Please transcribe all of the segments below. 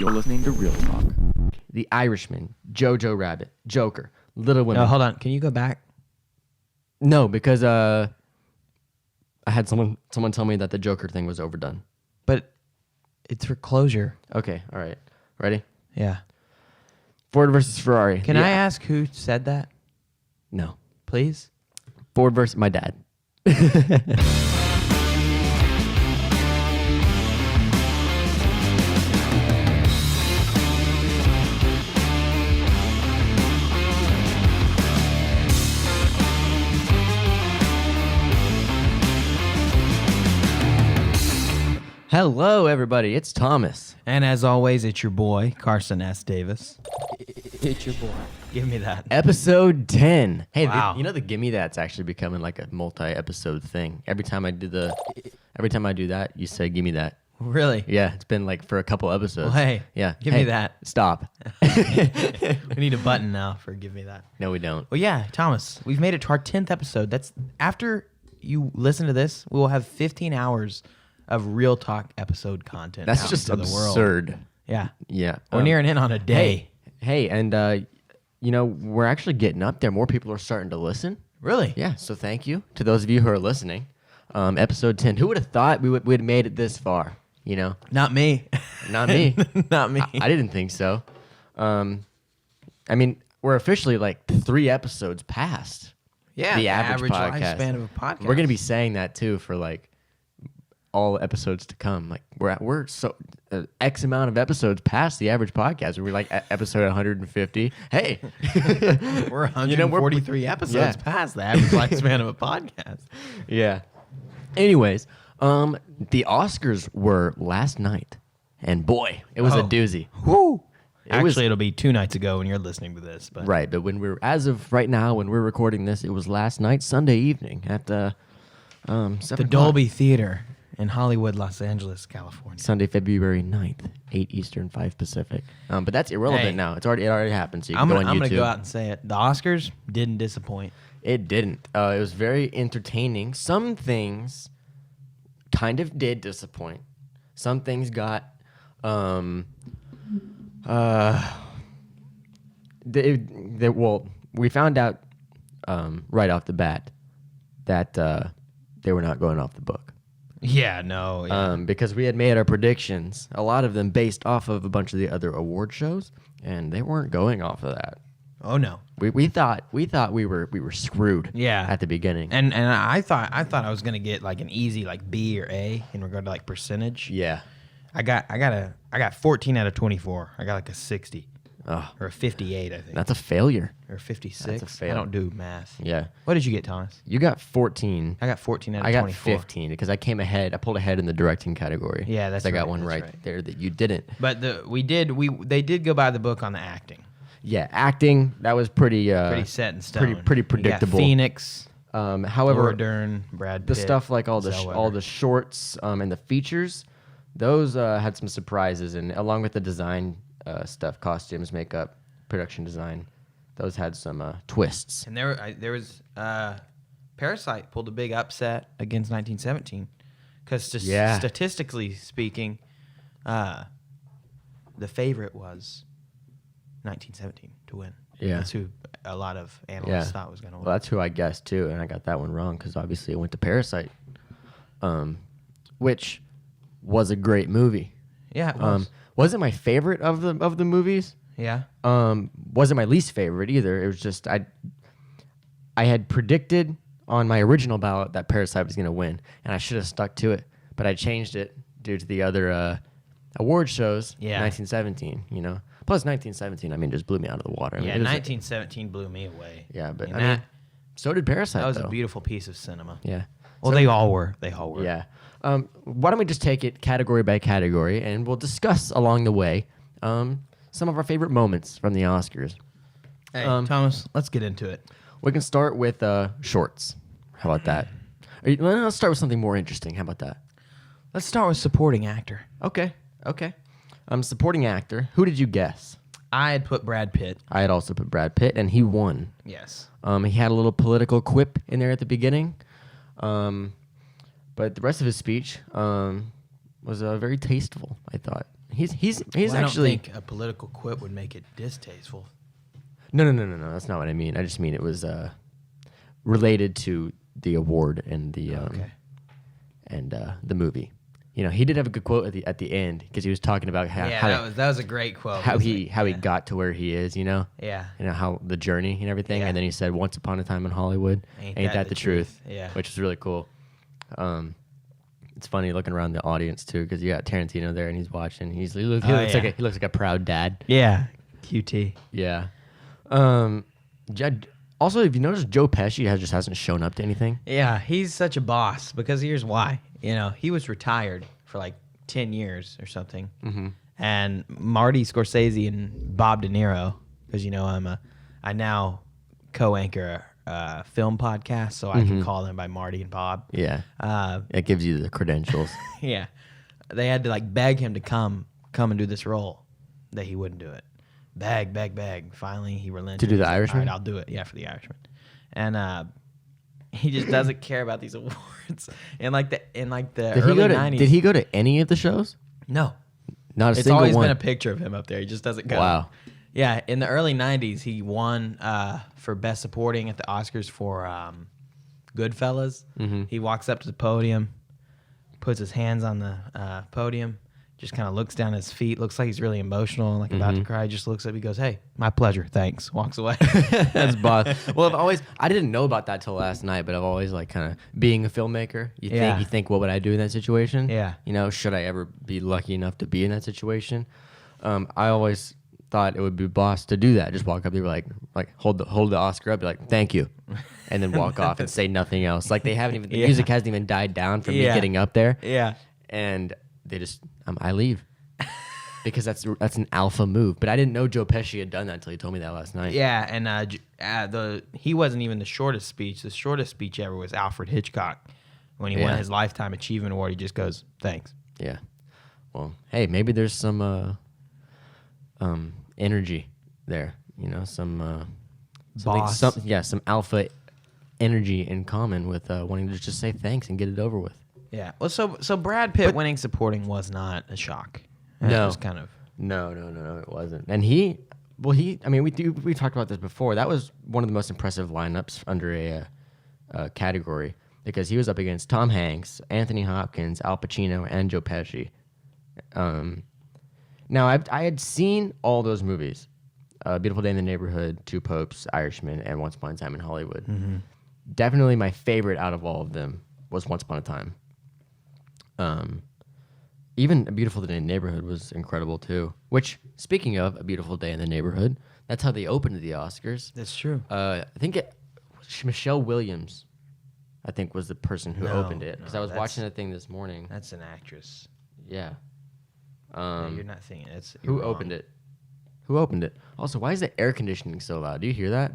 You're listening to Real Talk. The Irishman, Jojo Rabbit, Joker, Little Women. No, hold on. Can you go back? No, because I had someone tell me that the Joker thing was overdone. But it's for closure. Okay, all right. Ready? Yeah. Ford versus Ferrari. Can I ask who said that, No. please? Ford versus my dad. Hello, everybody. It's Thomas. And as always, it's your boy, Carson S. Davis. It's your boy. Give me that. Episode 10. Hey, Wow. you know the gimme that's actually becoming like a multi-episode thing. Every time I do that, you say gimme that. Really? Yeah, it's been like for a couple episodes. Well, hey, yeah, give me that. Stop. We need a button now for Give Me That. No, we don't. Well, yeah, Thomas, we've made it to our 10th episode. That's after you listen to this, we will have 15 hours of Real Talk episode content. That's out just into the world. absurd. Yeah. Yeah. We're nearing in on a day. Hey, and we're actually getting up there. More people are starting to listen. Really? Yeah, so thank you to those of you who are listening. Episode 10. Who would have thought we'd made it this far, you know? Not me. Not me. Not me. I didn't think so. I mean, we're officially like 3 episodes past the average podcast. lifespan of a podcast. We're going to be saying that too for like all episodes to come. Like we're so X amount of episodes past the average podcast. We're like episode 150. Hey, we're 143 episodes past the average lifespan of a podcast. Yeah. Anyways, the Oscars were last night, and boy, it was a doozy. Woo! Actually, It'll be 2 nights ago when you're listening to this. But Right, but as of right now, when we're recording this, it was last night, Sunday evening at the 7 the o'clock. Dolby Theater in Hollywood, Los Angeles, California. Sunday, February 9th, 8 Eastern, 5 Pacific. But that's irrelevant now. It already happened, so you can go on YouTube. I'm going to go out and say it. The Oscars didn't disappoint. It didn't. It was very entertaining. Some things kind of did disappoint. Some things got we found out right off the bat that they were not going off the book. Yeah, no. Yeah. Because we had made our predictions, a lot of them based off of a bunch of the other award shows, and they weren't going off of that. Oh no. We thought we were screwed. Yeah. At the beginning. And I thought I was gonna get like an easy like B or A in regard to like percentage. Yeah. I got 14 out of 24. I got like a 60. Oh, Or a 58, I think. that's a failure. Or 56. That's a fail. I don't do math. Yeah. What did you get, Thomas? You got 14. I got 14 out of I got 24. 15 because I came ahead. I pulled ahead in the directing category. Yeah, that's I got right, one that's right right. there that you didn't. But they did go by the book on the acting. Yeah, acting, that was pretty Set in stone. pretty You got predictable. Phoenix, However, Laura Dern, Brad Pitt. the stuff like all the Zellweger. shorts and the features, those had some surprises, and along with the design stuff, costumes, makeup, production design, those had some twists. And there was Parasite pulled a big upset against 1917 because statistically speaking, the favorite was 1917 to win. Yeah. That's who a lot of analysts thought was going to win. Well, that's who I guessed too, and I got that one wrong because obviously it went to Parasite, which was a great movie. Yeah, it was. Wasn't my favorite of the movies. Yeah. Wasn't my least favorite either. It was just I had predicted on my original ballot that Parasite was going to win, and I should have stuck to it, but I changed it due to the other award shows. Yeah. 1917, you know. Plus 1917, I mean, just blew me out of the water. I mean, Yeah, it was 1917 blew me away. yeah, but I mean, so did Parasite. that was though. a beautiful piece of cinema. Yeah. Well, So- they all were. They all were. Yeah. Why don't we just take it category by category, and we'll discuss along the way some of our favorite moments from the Oscars. Hey, Thomas, let's get into it. We can start with shorts. How about that? Let's start with something more interesting. How about that? Let's start with supporting actor. Okay. Supporting actor. Who did you guess? I had put Brad Pitt. I had also put Brad Pitt, and he won. Yes. He had a little political quip in there at the beginning. But the rest of his speech was very tasteful, I thought. He's Well, I actually. don't think a political quip would make it distasteful. No. That's not what I mean. I just mean it was related to the award and the the movie. You know, he did have a good quote at the end because he was talking about how that was a great quote. how he got to where he is. You know, Yeah. you know how the journey and everything. Yeah. And then he said, "Once upon a time in Hollywood, ain't that the truth?" Yeah. which is really cool. It's funny looking around the audience too because you got Tarantino there and he's watching. He looks like a proud dad. Yeah. QT. Yeah. Also, if you notice, Joe Pesci just hasn't shown up to anything. Yeah, he's such a boss because here's why. You know, he was retired for like 10 years or something. Mm-hmm. And Marty Scorsese and Bob De Niro, because, you know, I now co-anchor a film podcast, so I can call them by Marty and Bob. Yeah. It gives you the credentials. Yeah. They had to like beg him to come and do this role that he wouldn't do it. Beg. Finally, he relented. To do the He's like, Irishman? all right, I'll do it. Yeah, for the Irishman. And he just doesn't care about these awards. In the early 90s. Did he go to any of the shows? No. Not a It's single always one. been a picture of him up there. He just doesn't go. Wow. Yeah, in the early 90s, he won for Best Supporting at the Oscars for Goodfellas. Mm-hmm. He walks up to the podium, puts his hands on the podium, just kind of looks down at his feet, looks like he's really emotional, like about to cry, just looks up, he goes, "Hey, my pleasure, thanks," walks away. That's boss. Well, I didn't know about that till last night, but I've always like kind of being a filmmaker. You think, what would I do in that situation? Yeah. You know, should I ever be lucky enough to be in that situation? I always thought it would be boss to do that. Just walk up, be like hold the Oscar up, be like, "Thank you," and then walk off and say nothing else. Like they haven't even the music hasn't even died down from me getting up there. Yeah. And they just I leave. Because that's an alpha move, but I didn't know Joe Pesci had done that until he told me that last night. Yeah, and he wasn't even the shortest speech. The shortest speech ever was Alfred Hitchcock when he won his Lifetime Achievement Award. He just goes, "Thanks." Yeah. Well, hey, maybe there's some energy there. You know, some Boss. some alpha energy in common with wanting to just say thanks and get it over with. Yeah. Well, so Brad Pitt winning supporting was not a shock. It was kind of No, it wasn't. And we talked about this before. That was one of the most impressive lineups under a category because he was up against Tom Hanks, Anthony Hopkins, Al Pacino, and Joe Pesci. Now I had seen all those movies: Beautiful Day in the Neighborhood, Two Popes, Irishman, and Once Upon a Time in Hollywood. Mm-hmm. Definitely my favorite out of all of them was Once Upon a Time. Even A Beautiful Day in the Neighborhood was incredible too. Which, speaking of A Beautiful Day in the Neighborhood, that's how they opened the Oscars. That's true. I think Michelle Williams, I think, was the person who opened it because I was watching the thing this morning. That's an actress. Yeah. No, you're not thinking it's Who opened it? Who opened it? Also, why is the air conditioning so loud? Do you hear that?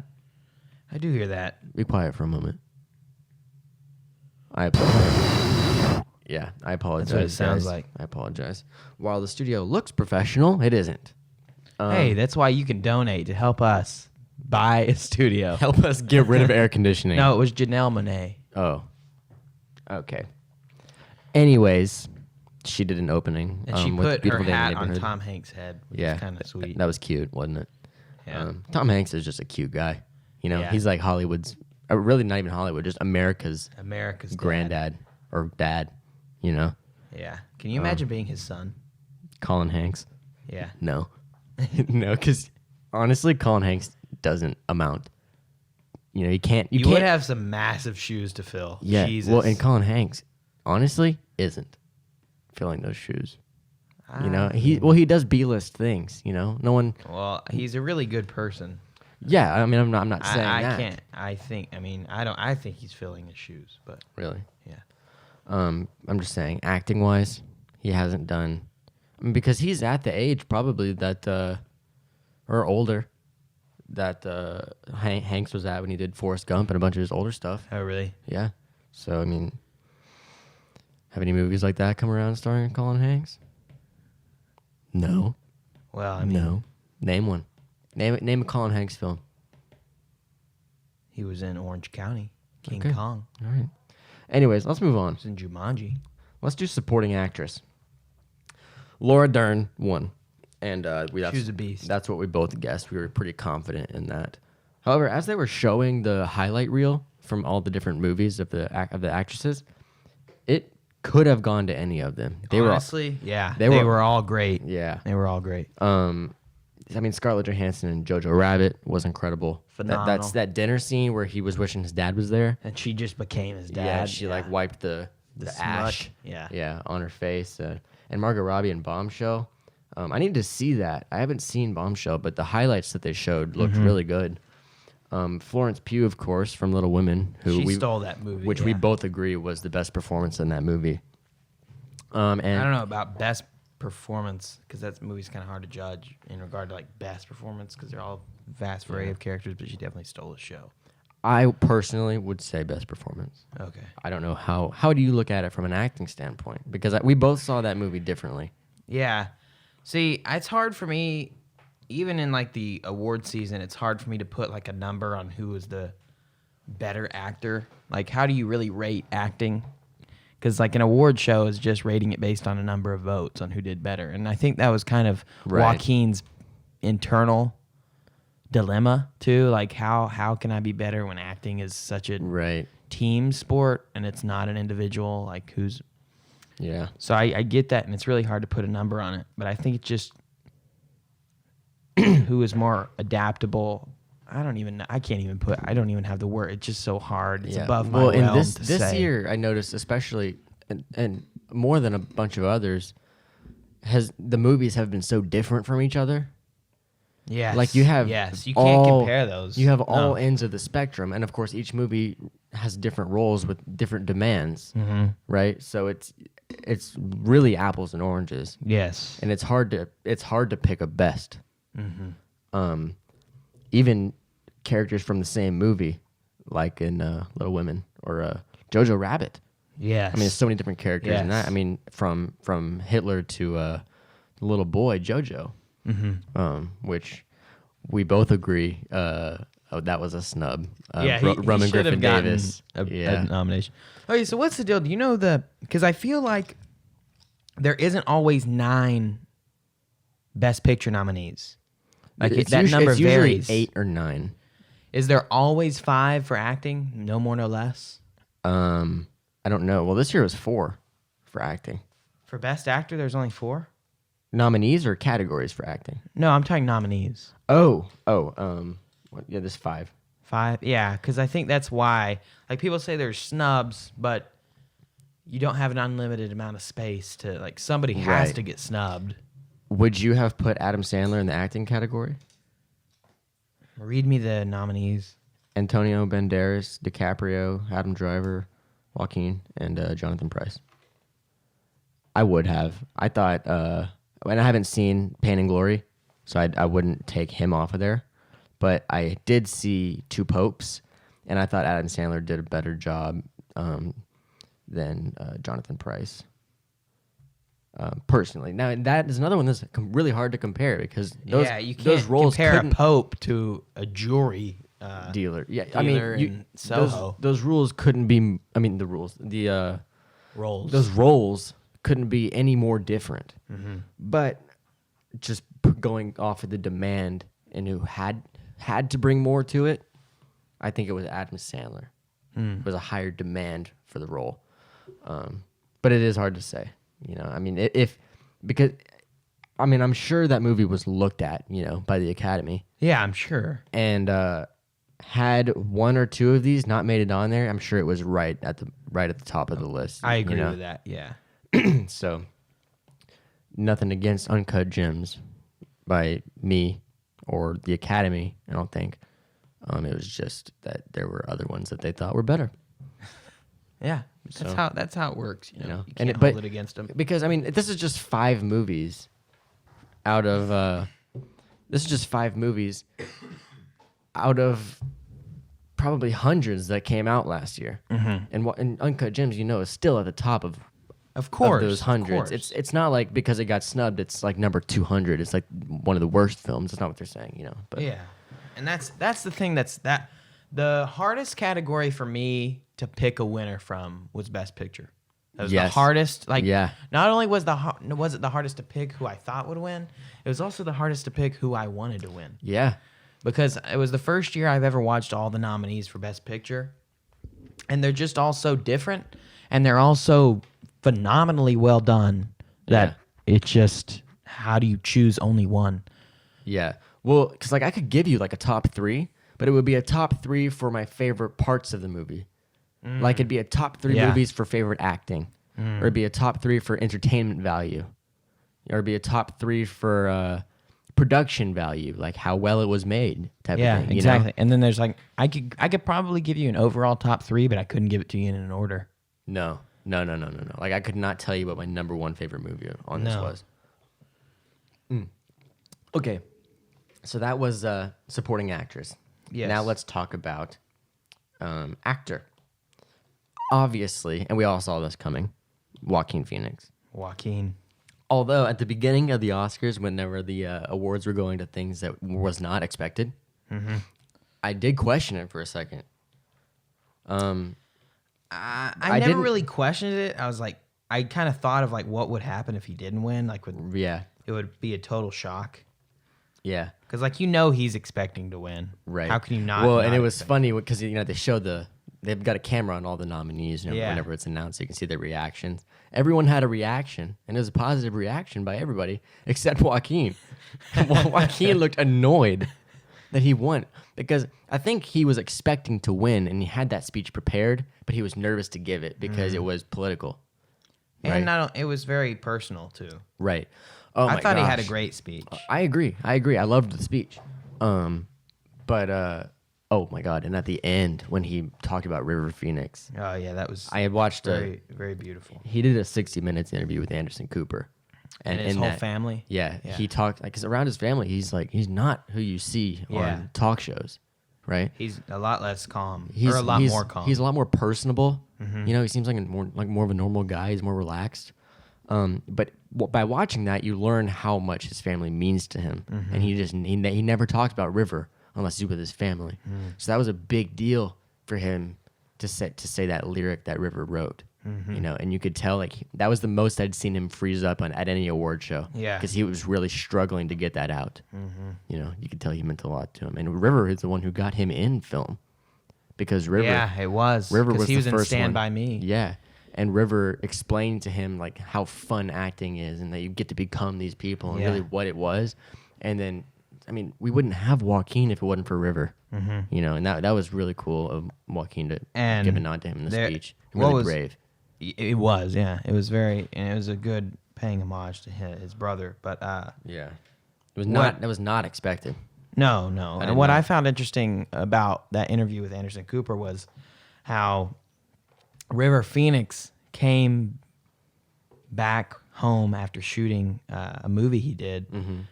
I do hear that. Be quiet for a moment. I apologize. Yeah, I apologize. That's what it sounds guys. like. I apologize. While the studio looks professional, it isn't. Hey, that's why you can donate to help us buy a studio. Help us get rid of air conditioning. No, it was Janelle Monáe. Oh. Okay. Anyways, she did an opening. And she with put her Beautiful Day in the hat on Neighborhood. Tom Hanks' head, which Yeah, is kind of sweet. That was cute, wasn't it? Yeah. Tom Hanks is just a cute guy. You know, Yeah. he's like Hollywood's, really not even Hollywood, just America's America's granddad or dad. You know, Yeah. Can you imagine being his son? Colin Hanks. Yeah. No, no, because honestly, Colin Hanks doesn't amount. You know, you can't. You would have some massive shoes to fill. Yeah. Jesus. Well, and Colin Hanks, honestly, isn't filling those shoes. You know, he does B-list things. You know, no one. Well, he's a really good person. Yeah, I mean, I'm not saying I that. can't. I think he's filling his shoes, but Really. yeah. I'm just saying, acting wise, he hasn't done. I mean, because he's at the age probably that, or older, that Hanks was at when he did Forrest Gump and a bunch of his older stuff. Oh, really? Yeah. So I mean, have any movies like that come around starring Colin Hanks? No. Well, I mean, No. Name one. Name a Colin Hanks film. he was in Orange County, King Okay. Kong. All right. Anyways, let's move on. He was in Jumanji. Let's do supporting actress. Laura Dern won, and She was a beast. That's what we both guessed. We were pretty confident in that. However, as they were showing the highlight reel from all the different movies of the actresses, it could have gone to any of them. Honestly, they were all great. Yeah, they were all great. I mean, Scarlett Johansson and Jojo Rabbit was incredible. Phenomenal. That's that dinner scene where he was wishing his dad was there. And she just became his dad. Yeah, she like wiped the ash. Yeah, on her face. And Margot Robbie in Bombshell. I need to see that. I haven't seen Bombshell, but the highlights that they showed looked really good. Florence Pugh, of course, from Little Women, she stole that movie, which we both agree was the best performance in that movie. And I don't know about best performance because that movie's kind of hard to judge in regard to like best performance because they're all vast variety of characters, but she definitely stole the show. I personally would say best performance. Okay. I don't know how do you look at it from an acting standpoint? Because we both saw that movie differently. Yeah. See, it's hard for me, even in like the award season, it's hard for me to put like a number on who is the better actor. Like, how do you really rate acting? Because like an award show is just rating it based on a number of votes on who did better. And I think that was kind of Joaquin's internal dilemma too. Like how can I be better when acting is such a team sport and it's not an individual, like who's... Yeah. So I get that, and it's really hard to put a number on it. But I think it's just who is more adaptable. I don't even have the word. It's just so hard. It's above my realm in to this say. year, I noticed especially, and more than a bunch of others, the movies have been so different from each other. Yes. Like you have you can't compare those. You have all ends of the spectrum, and of course, each movie has different roles with different demands, right? So it's really apples and oranges. Yes. And it's hard to pick a best. Even characters from the same movie, like in Little Women or Jojo Rabbit. Yes. I mean, there's so many different characters in that. I mean, from Hitler to the little boy Jojo, which we both agree that was a snub. Roman Griffin Davis a nomination. Okay, so what's the deal? Do you know because I feel like there isn't always 9 Best Picture nominees. Like that number varies. Usually 8 or 9. Is there always 5 for acting? No more, no less? I don't know. Well, this year was 4 for acting. For Best Actor, there's only 4? Nominees or categories for acting? No, I'm talking nominees. There's 5. 5? Yeah, because I think that's why. Like, people say there's snubs, but you don't have an unlimited amount of space to, like, somebody has to get snubbed. Would you have put Adam Sandler in the acting category? Read me the nominees. Antonio Banderas, DiCaprio, Adam Driver, Joaquin, and Jonathan Pryce. I would have. I thought, and I haven't seen Pain and Glory, so I wouldn't take him off of there. But I did see Two Popes, and I thought Adam Sandler did a better job than Jonathan Pryce. Personally, now that is another one that's really hard to compare because you can't those roles compare a pope to a jewelry dealer. Yeah, I mean, those rules couldn't be. I mean, the rules, roles. Those roles couldn't be any more different. But just going off of the demand and who had to bring more to it, I think it was Adam Sandler. It was a higher demand for the role, but it is hard to say. You know, I mean, I'm sure that movie was looked at, by the Academy. Yeah, I'm sure. And had 1 or 2 of these not made it on there, I'm sure it was right at the top of the list. I agree with that. Yeah. So, nothing against Uncut Gems by me or the Academy. I don't think. It was just that there were other ones that they thought were better. Yeah, that's how it works. You know, you can't hold it against them. Because I mean, this is just 5 movies out of probably hundreds that came out last year. And Uncut Gems, is still at the top of those hundreds. It's not like because it got snubbed, it's like number 200. It's like one of the worst films. That's not what they're saying, But yeah, and that's the thing. The hardest category for me to pick a winner from was Best Picture. It was the hardest. Like, yeah. Not only was it the hardest to pick who I thought would win, it was also the hardest to pick who I wanted to win. Yeah. Because it was the first year I've ever watched all the nominees for Best Picture, and they're just all so different, and they're all so phenomenally well done that it's just, how do you choose only one? Yeah. Well, because like I could give you like a top 3, but it would be a top 3 for my favorite parts of the movie. Like it'd be a top 3 movies for favorite acting, or it'd be a top 3 for entertainment value, or it'd be a top 3 for production value, like how well it was made type of thing. Exactly. You know? And then there's like, I could probably give you an overall top 3, but I couldn't give it to you in an order. No. Like I could not tell you what my number 1 favorite movie on this was. Okay. So that was supporting actress. Yes. Now let's talk about actor. Obviously, and we all saw this coming, Joaquin Phoenix. Although at the beginning of the Oscars, whenever the awards were going to things that was not expected, I did question it for a second. I never really questioned it. I was like, I kind of thought of like what would happen if he didn't win. Like, it would be a total shock. Yeah. Because like, he's expecting to win. Right. How can you not? Well, and it was funny because they show they've got a camera on all the nominees. Whenever it's announced, so you can see their reactions. Everyone had a reaction, and it was a positive reaction by everybody except Joaquin. Joaquin looked annoyed that he won because I think he was expecting to win, and he had that speech prepared, but he was nervous to give it because it was political. And it was very personal too. Right. Oh, I thought he had a great speech. I agree. I loved the speech. But oh my God! And at the end, when he talked about River Phoenix, Oh yeah, that was. I had watched very, very beautiful. He did a 60 Minutes interview with Anderson Cooper, And his whole family. Yeah, he talked because around his family, he's not who you see on talk shows, right? He's a lot less calm, He's or a lot more calm. He's a lot more personable. He seems like more of a normal guy. He's more relaxed. But by watching that, you learn how much his family means to him, and he never talked about River unless he's with his family. So that was a big deal for him to say that lyric that River wrote. And you could tell like that was the most I'd seen him freeze up at any award show. Yeah, because he was really struggling to get that out. You could tell he meant a lot to him. And River is the one who got him in film, because River. Yeah, it was. River was he was the in first Stand one. By Me. Yeah. And River explained to him like how fun acting is, and that you get to become these people, and really what it was. And then, I mean, we wouldn't have Joaquin if it wasn't for River. And that was really cool of Joaquin to give a nod to him in the speech. Really brave. It was, yeah. It was and it was a good paying homage to his brother. But yeah, that was not expected. No. And what I found interesting about that interview with Anderson Cooper was how River Phoenix came back home after shooting a movie he did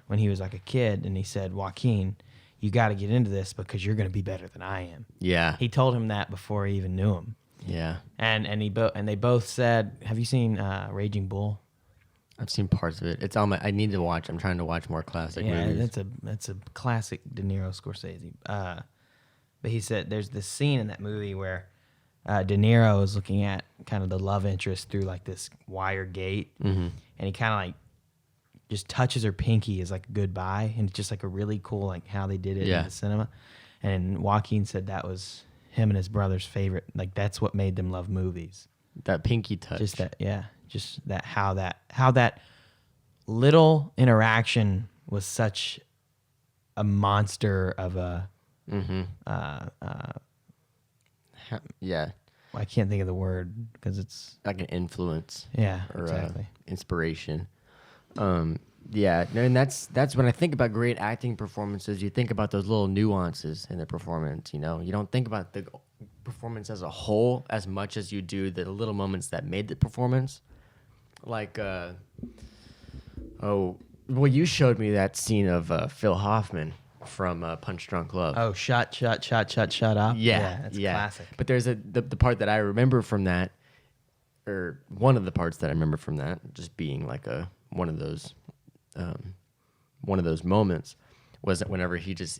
when he was like a kid, and he said, "Joaquin, you got to get into this because you're going to be better than I am." Yeah, he told him that before he even knew him. Yeah, and they both said, "Have you seen Raging Bull?" I've seen parts of it. It's on I need to watch. I'm trying to watch more classic movies. That's a classic De Niro Scorsese. But he said there's this scene in that movie where De Niro is looking at kind of the love interest through like this wire gate, and he kind of like just touches her pinky as like a goodbye, and it's just like a really cool like how they did it in the cinema. And Joaquin said that was him and his brother's favorite. Like that's what made them love movies. That pinky touch. Just that how that little interaction was such a monster of a. Yeah. I can't think of the word because it's like an influence. Yeah, or exactly. Inspiration. Yeah, and that's when I think about great acting performances. You think about those little nuances in the performance. You don't think about the performance as a whole as much as you do the little moments that made the performance. Like, you showed me that scene of Phil Hoffman from Punch Drunk Love. Oh, shut up. Yeah, that's classic. But there's the part that I remember from that, or one of the parts that I remember from that, just being like one of those moments, was that whenever he's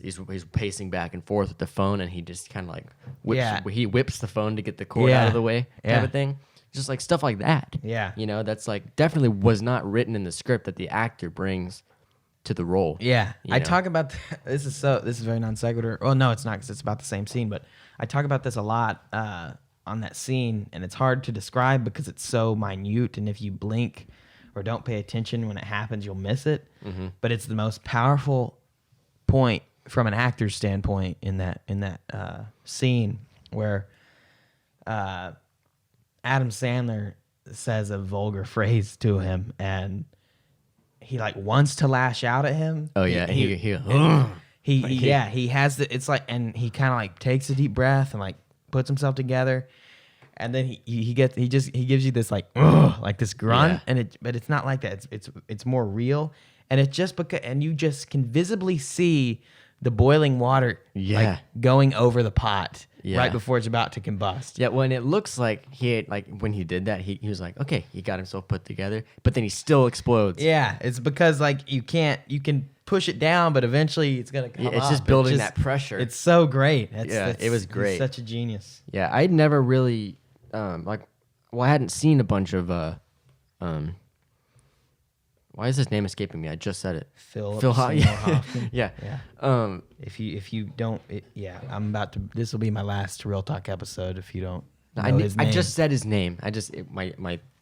pacing back and forth with the phone, and he just kind of like whips the phone to get the cord out of the way, type of thing. Just like stuff like that. Yeah. You know, that's like definitely was not written in the script that the actor brings to the role. Yeah, you know? talk about this is very non sequitur. Well, no, it's not because it's about the same scene, but I talk about this a lot on that scene, and it's hard to describe because it's so minute, and if you blink or don't pay attention when it happens, you'll miss it. But it's the most powerful point from an actor's standpoint in that scene where Adam Sandler says a vulgar phrase to him, and he like wants to lash out at him. Oh yeah, he has the, it's like, and he kind of like takes a deep breath and like puts himself together, and then he gives you this like this grunt, but it's not like that. It's more real, and it's just because, and you just can visibly see the boiling water like going over the pot right before it's about to combust. Yeah, when it looks like when he did that, he was like, okay, he got himself put together, but then he still explodes. Yeah, it's because like you can push it down, but eventually it's gonna come up. It's just building that pressure. It's so great. It was great. He's such a genius. Yeah, I'd never really I hadn't seen a bunch of why is his name escaping me? I just said it. Phil Hoffman. Yeah. If you don't, I'm about to. This will be my last Real Talk episode. If you don't know his name. I just said his name. I just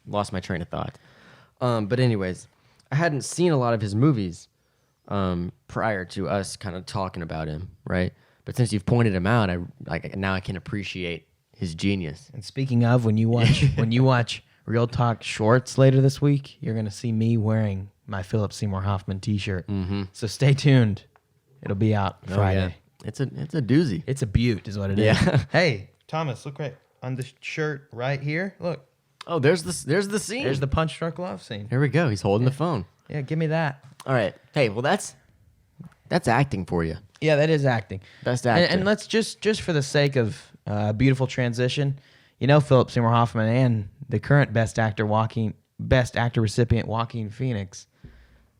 lost my train of thought. But anyways, I hadn't seen a lot of his movies prior to us kind of talking about him, right? But since you've pointed him out, now I can appreciate his genius. And speaking of, when you watch Real Talk Shorts later this week, you're gonna see me wearing my Philip Seymour Hoffman T-shirt. So stay tuned. It'll be out Friday. Yeah. It's a doozy. It's a beaut, is what it is. Hey, Thomas, look right on the shirt right here. Look. Oh, there's the scene. There's the Punch Drunk Love scene. Here we go. He's holding the phone. Yeah, give me that. All right. Hey, well that's acting for you. Yeah, that is acting. Best actor. And let's just for the sake of beautiful transition, Philip Seymour Hoffman and the current Best Actor recipient Joaquin Phoenix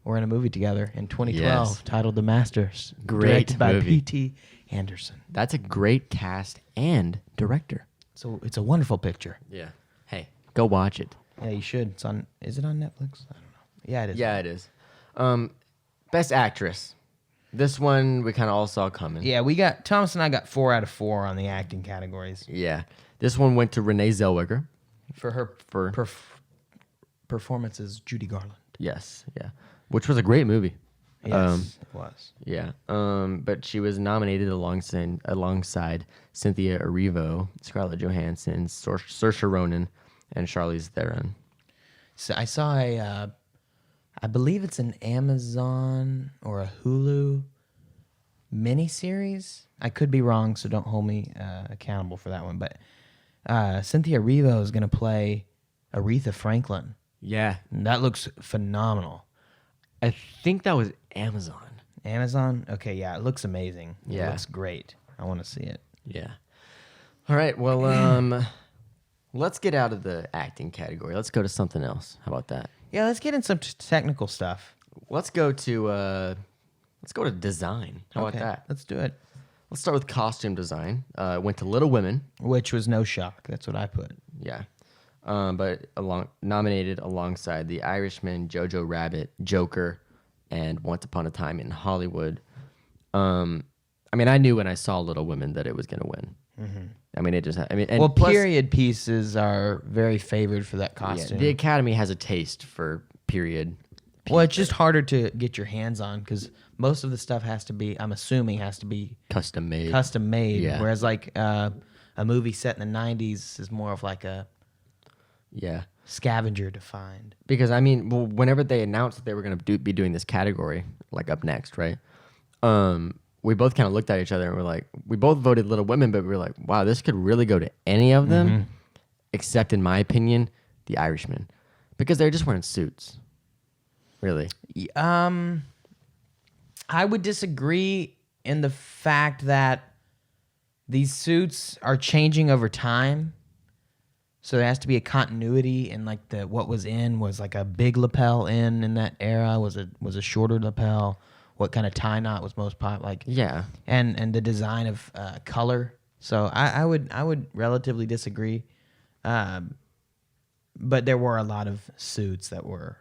were in a movie together in 2012 titled The Masters, directed by P.T. Anderson. That's a great cast and director. So it's a wonderful picture. Yeah. Hey, go watch it. Yeah, you should. Is it on Netflix? I don't know. Yeah, it is. Yeah, it is. Best actress. This one we kind of all saw coming. Yeah, Thomas and I got 4 out of 4 on the acting categories. Yeah. This one went to Renee Zellweger. For her performance as Judy Garland. Yes, yeah. Which was a great movie. Yes, it was. Yeah. But she was nominated alongside Cynthia Erivo, Scarlett Johansson, Saoirse Ronan, and Charlize Theron. So I saw I believe it's an Amazon or a Hulu miniseries. I could be wrong, so don't hold me accountable for that one. But Cynthia Erivo is going to play Aretha Franklin. Yeah. And that looks phenomenal. I think that was Amazon. Amazon? Okay, yeah, it looks amazing. Yeah. It looks great. I want to see it. Yeah. All right, well, let's get out of the acting category. Let's go to something else. How about that? Yeah, let's get in some technical stuff. Let's go to design. How about that? Let's do it. Let's start with costume design. Went to Little Women, which was no shock. That's what I put. Yeah, but nominated alongside The Irishman, Jojo Rabbit, Joker, and Once Upon a Time in Hollywood. I mean, I knew when I saw Little Women that it was going to win. Mm-hmm. I mean, and plus, period pieces are very favored for that costume. Yeah, the Academy has a taste for period. Well, it's just harder to get your hands on because most of the stuff has to be, I'm assuming, custom made. Yeah. Whereas like a movie set in the 90s is more of like a scavenger to find. Because I mean, whenever they announced that they were going to be doing this category, like up next, right? We both kind of looked at each other and we're like, we both voted Little Women, but we were like, wow, this could really go to any of them, except in my opinion, The Irishman, because they're just wearing suits. Really? I would disagree in the fact that these suits are changing over time. So there has to be a continuity, and like what was like a big lapel in that era, was a shorter lapel. What kind of tie knot was most popular? And the design of color. So I would relatively disagree. but there were a lot of suits that were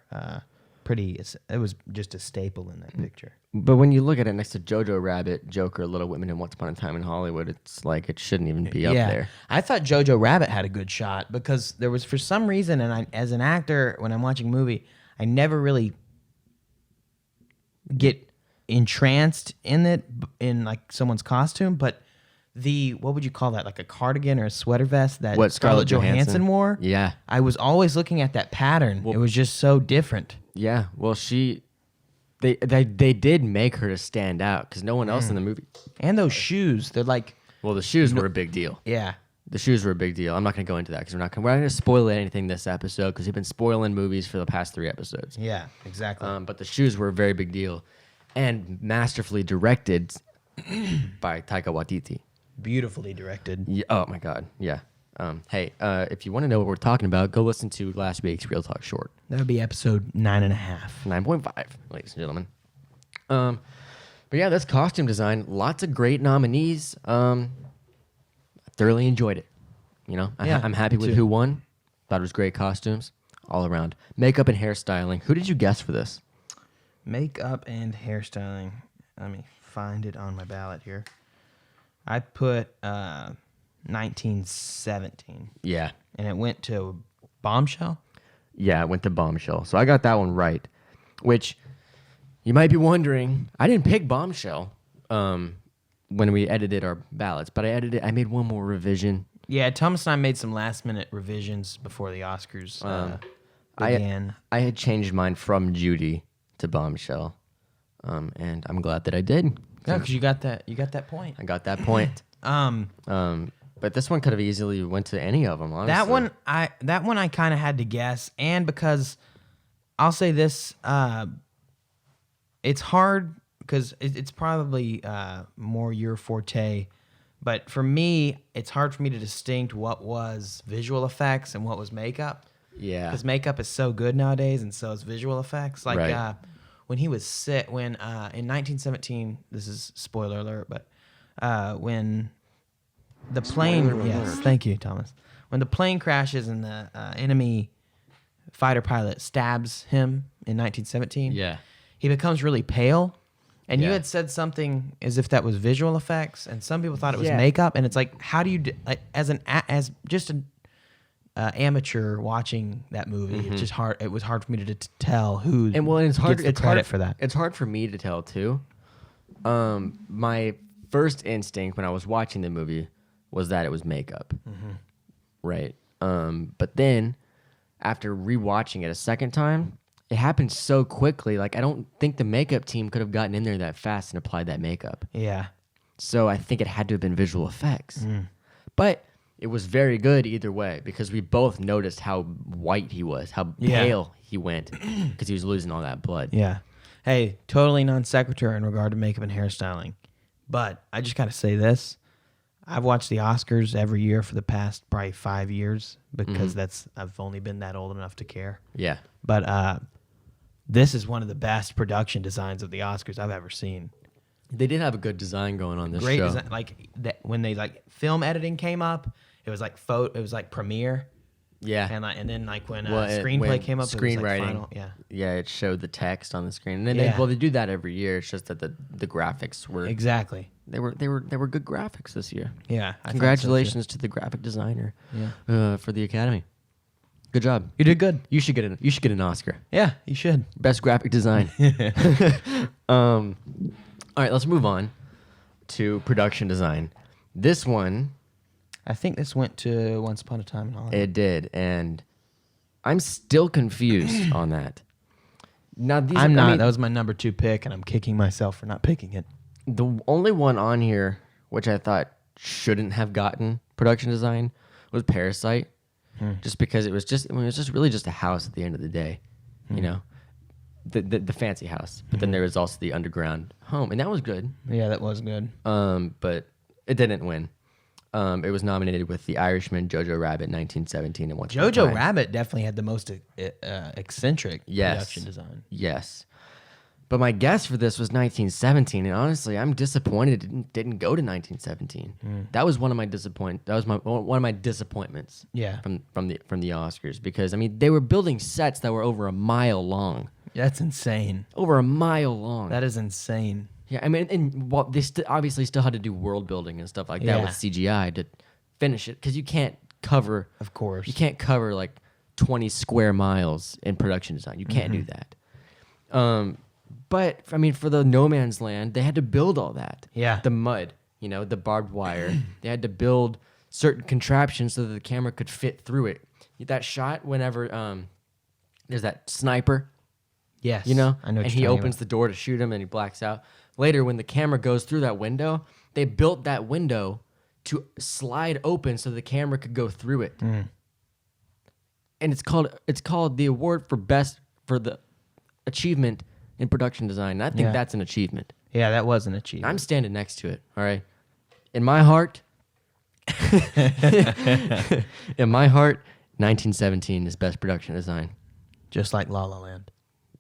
pretty. It was just a staple in that picture. But when you look at it next to Jojo Rabbit, Joker, Little Women, and Once Upon a Time in Hollywood, it's like it shouldn't even be up there. I thought Jojo Rabbit had a good shot because there was, for some reason, and as an actor, when I'm watching a movie, I never really get entranced in it, in like someone's costume, but what would you call that? Like a cardigan or a sweater vest that Scarlett Johansson wore? Yeah. I was always looking at that pattern. It was just so different. Yeah. Well, they did make her to stand out because no one else in the movie. And those shoes, they're like... Well, the shoes were a big deal. Yeah. The shoes were a big deal. I'm not going to go into that because we're not going to spoil anything this episode because we've been spoiling movies for the past 3 episodes. Yeah, exactly. But the shoes were a very big deal and masterfully directed by Taika Waititi. Beautifully directed. Yeah, oh, my God. Yeah. Hey, if you want to know what we're talking about, go listen to last week's Real Talk Short. That would be episode 9.5. 9.5, ladies and gentlemen. But yeah, that's costume design. Lots of great nominees. Thoroughly enjoyed it. You know, I'm happy with who won. Thought it was great costumes all around. Makeup and hairstyling. Who did you guess for this? Makeup and hairstyling. Let me find it on my ballot here. I put 1917. Yeah. And it went to Bombshell? Yeah, it went to Bombshell. So I got that one right. Which, you might be wondering, I didn't pick Bombshell when we edited our ballots, but I made one more revision. Yeah, Thomas and I made some last-minute revisions before the Oscars began. I had changed mine from Judy to Bombshell, and I'm glad that I did. Yeah, because you got that point. I got that point. But this one could have easily went to any of them, honestly. That one I kind of had to guess, and because I'll say this, it's hard because it's probably more your forte, but for me, it's hard for me to distinct what was visual effects and what was makeup. Yeah, because makeup is so good nowadays, and so is visual effects. Like right. When he was sick, in 1917, this is spoiler alert, but when the plane, yes, thank you, Thomas. When the plane crashes and the enemy fighter pilot stabs him in 1917, yeah, he becomes really pale. And you had said something as if that was visual effects, and some people thought it was makeup. And it's like, how do you, as just an amateur watching that movie, it's just hard. It was hard for me to tell who it's hard, gets the credit for that. It's hard for me to tell too. My first instinct when I was watching the movie was that it was makeup, right? But then after rewatching it a second time, it happened so quickly. Like, I don't think the makeup team could have gotten in there that fast and applied that makeup. Yeah. So I think it had to have been visual effects. But it was very good either way because we both noticed how white he was, how pale he went because he was losing all that blood. Yeah. Hey, totally non sequitur in regard to makeup and hairstyling. But I just got to say this. I've watched the Oscars every year for the past probably 5 years because I've only been that old enough to care. Yeah. But this is one of the best production designs of the Oscars I've ever seen. They did have a good design going on this Great show. design. Like when they film editing came up, it was like it was like Premiere. Yeah. And then like when screenplay came up, screenwriting. it was like final. Yeah. Yeah, it showed the text on the screen. And then they do that every year. It's just that the graphics were exactly. They were good graphics this year. Yeah. Congratulations to the graphic designer for the Academy. Good job. You did good. You should get an Oscar. Yeah, you should. Best graphic design. All right, let's move on to production design. This one, I think this went to Once Upon a Time in Hollywood. It did, and I'm still confused on that. Now, that was my number 2 pick, and I'm kicking myself for not picking it. The only one on here, which I thought shouldn't have gotten production design, was Parasite. Just because it was really just a house at the end of the day, you know, the fancy house. But then there was also the underground home, and that was good. Yeah, that was good. But it didn't win. It was nominated with The Irishman, Jojo Rabbit, 1917, and Once Upon a Time. Jojo Rabbit definitely had the most eccentric production design. Yes. But my guess for this was 1917, and honestly, I'm disappointed it didn't go to 1917. That was one of my one of my disappointments. Yeah. From the Oscars, because I mean they were building sets that were over a mile long. That's insane. Over a mile long. That is insane. Yeah, I mean, and they obviously still had to do world building and stuff like that with CGI to finish it, because you can't cover. Of course. You can't cover like 20 square miles in production design. You can't do that. But I mean, for the No Man's Land, they had to build all that. Yeah. The mud, the barbed wire. They had to build certain contraptions so that the camera could fit through it. That shot whenever there's that sniper. Yes. I know what and he opens the door to shoot him and he blacks out. Later, when the camera goes through that window, they built that window to slide open so the camera could go through it. And it's called the award for the achievement in production design. And I think that's an achievement. Yeah, that was an achievement. I'm standing next to it. All right. In my heart, 1917 is best production design. Just like La La Land.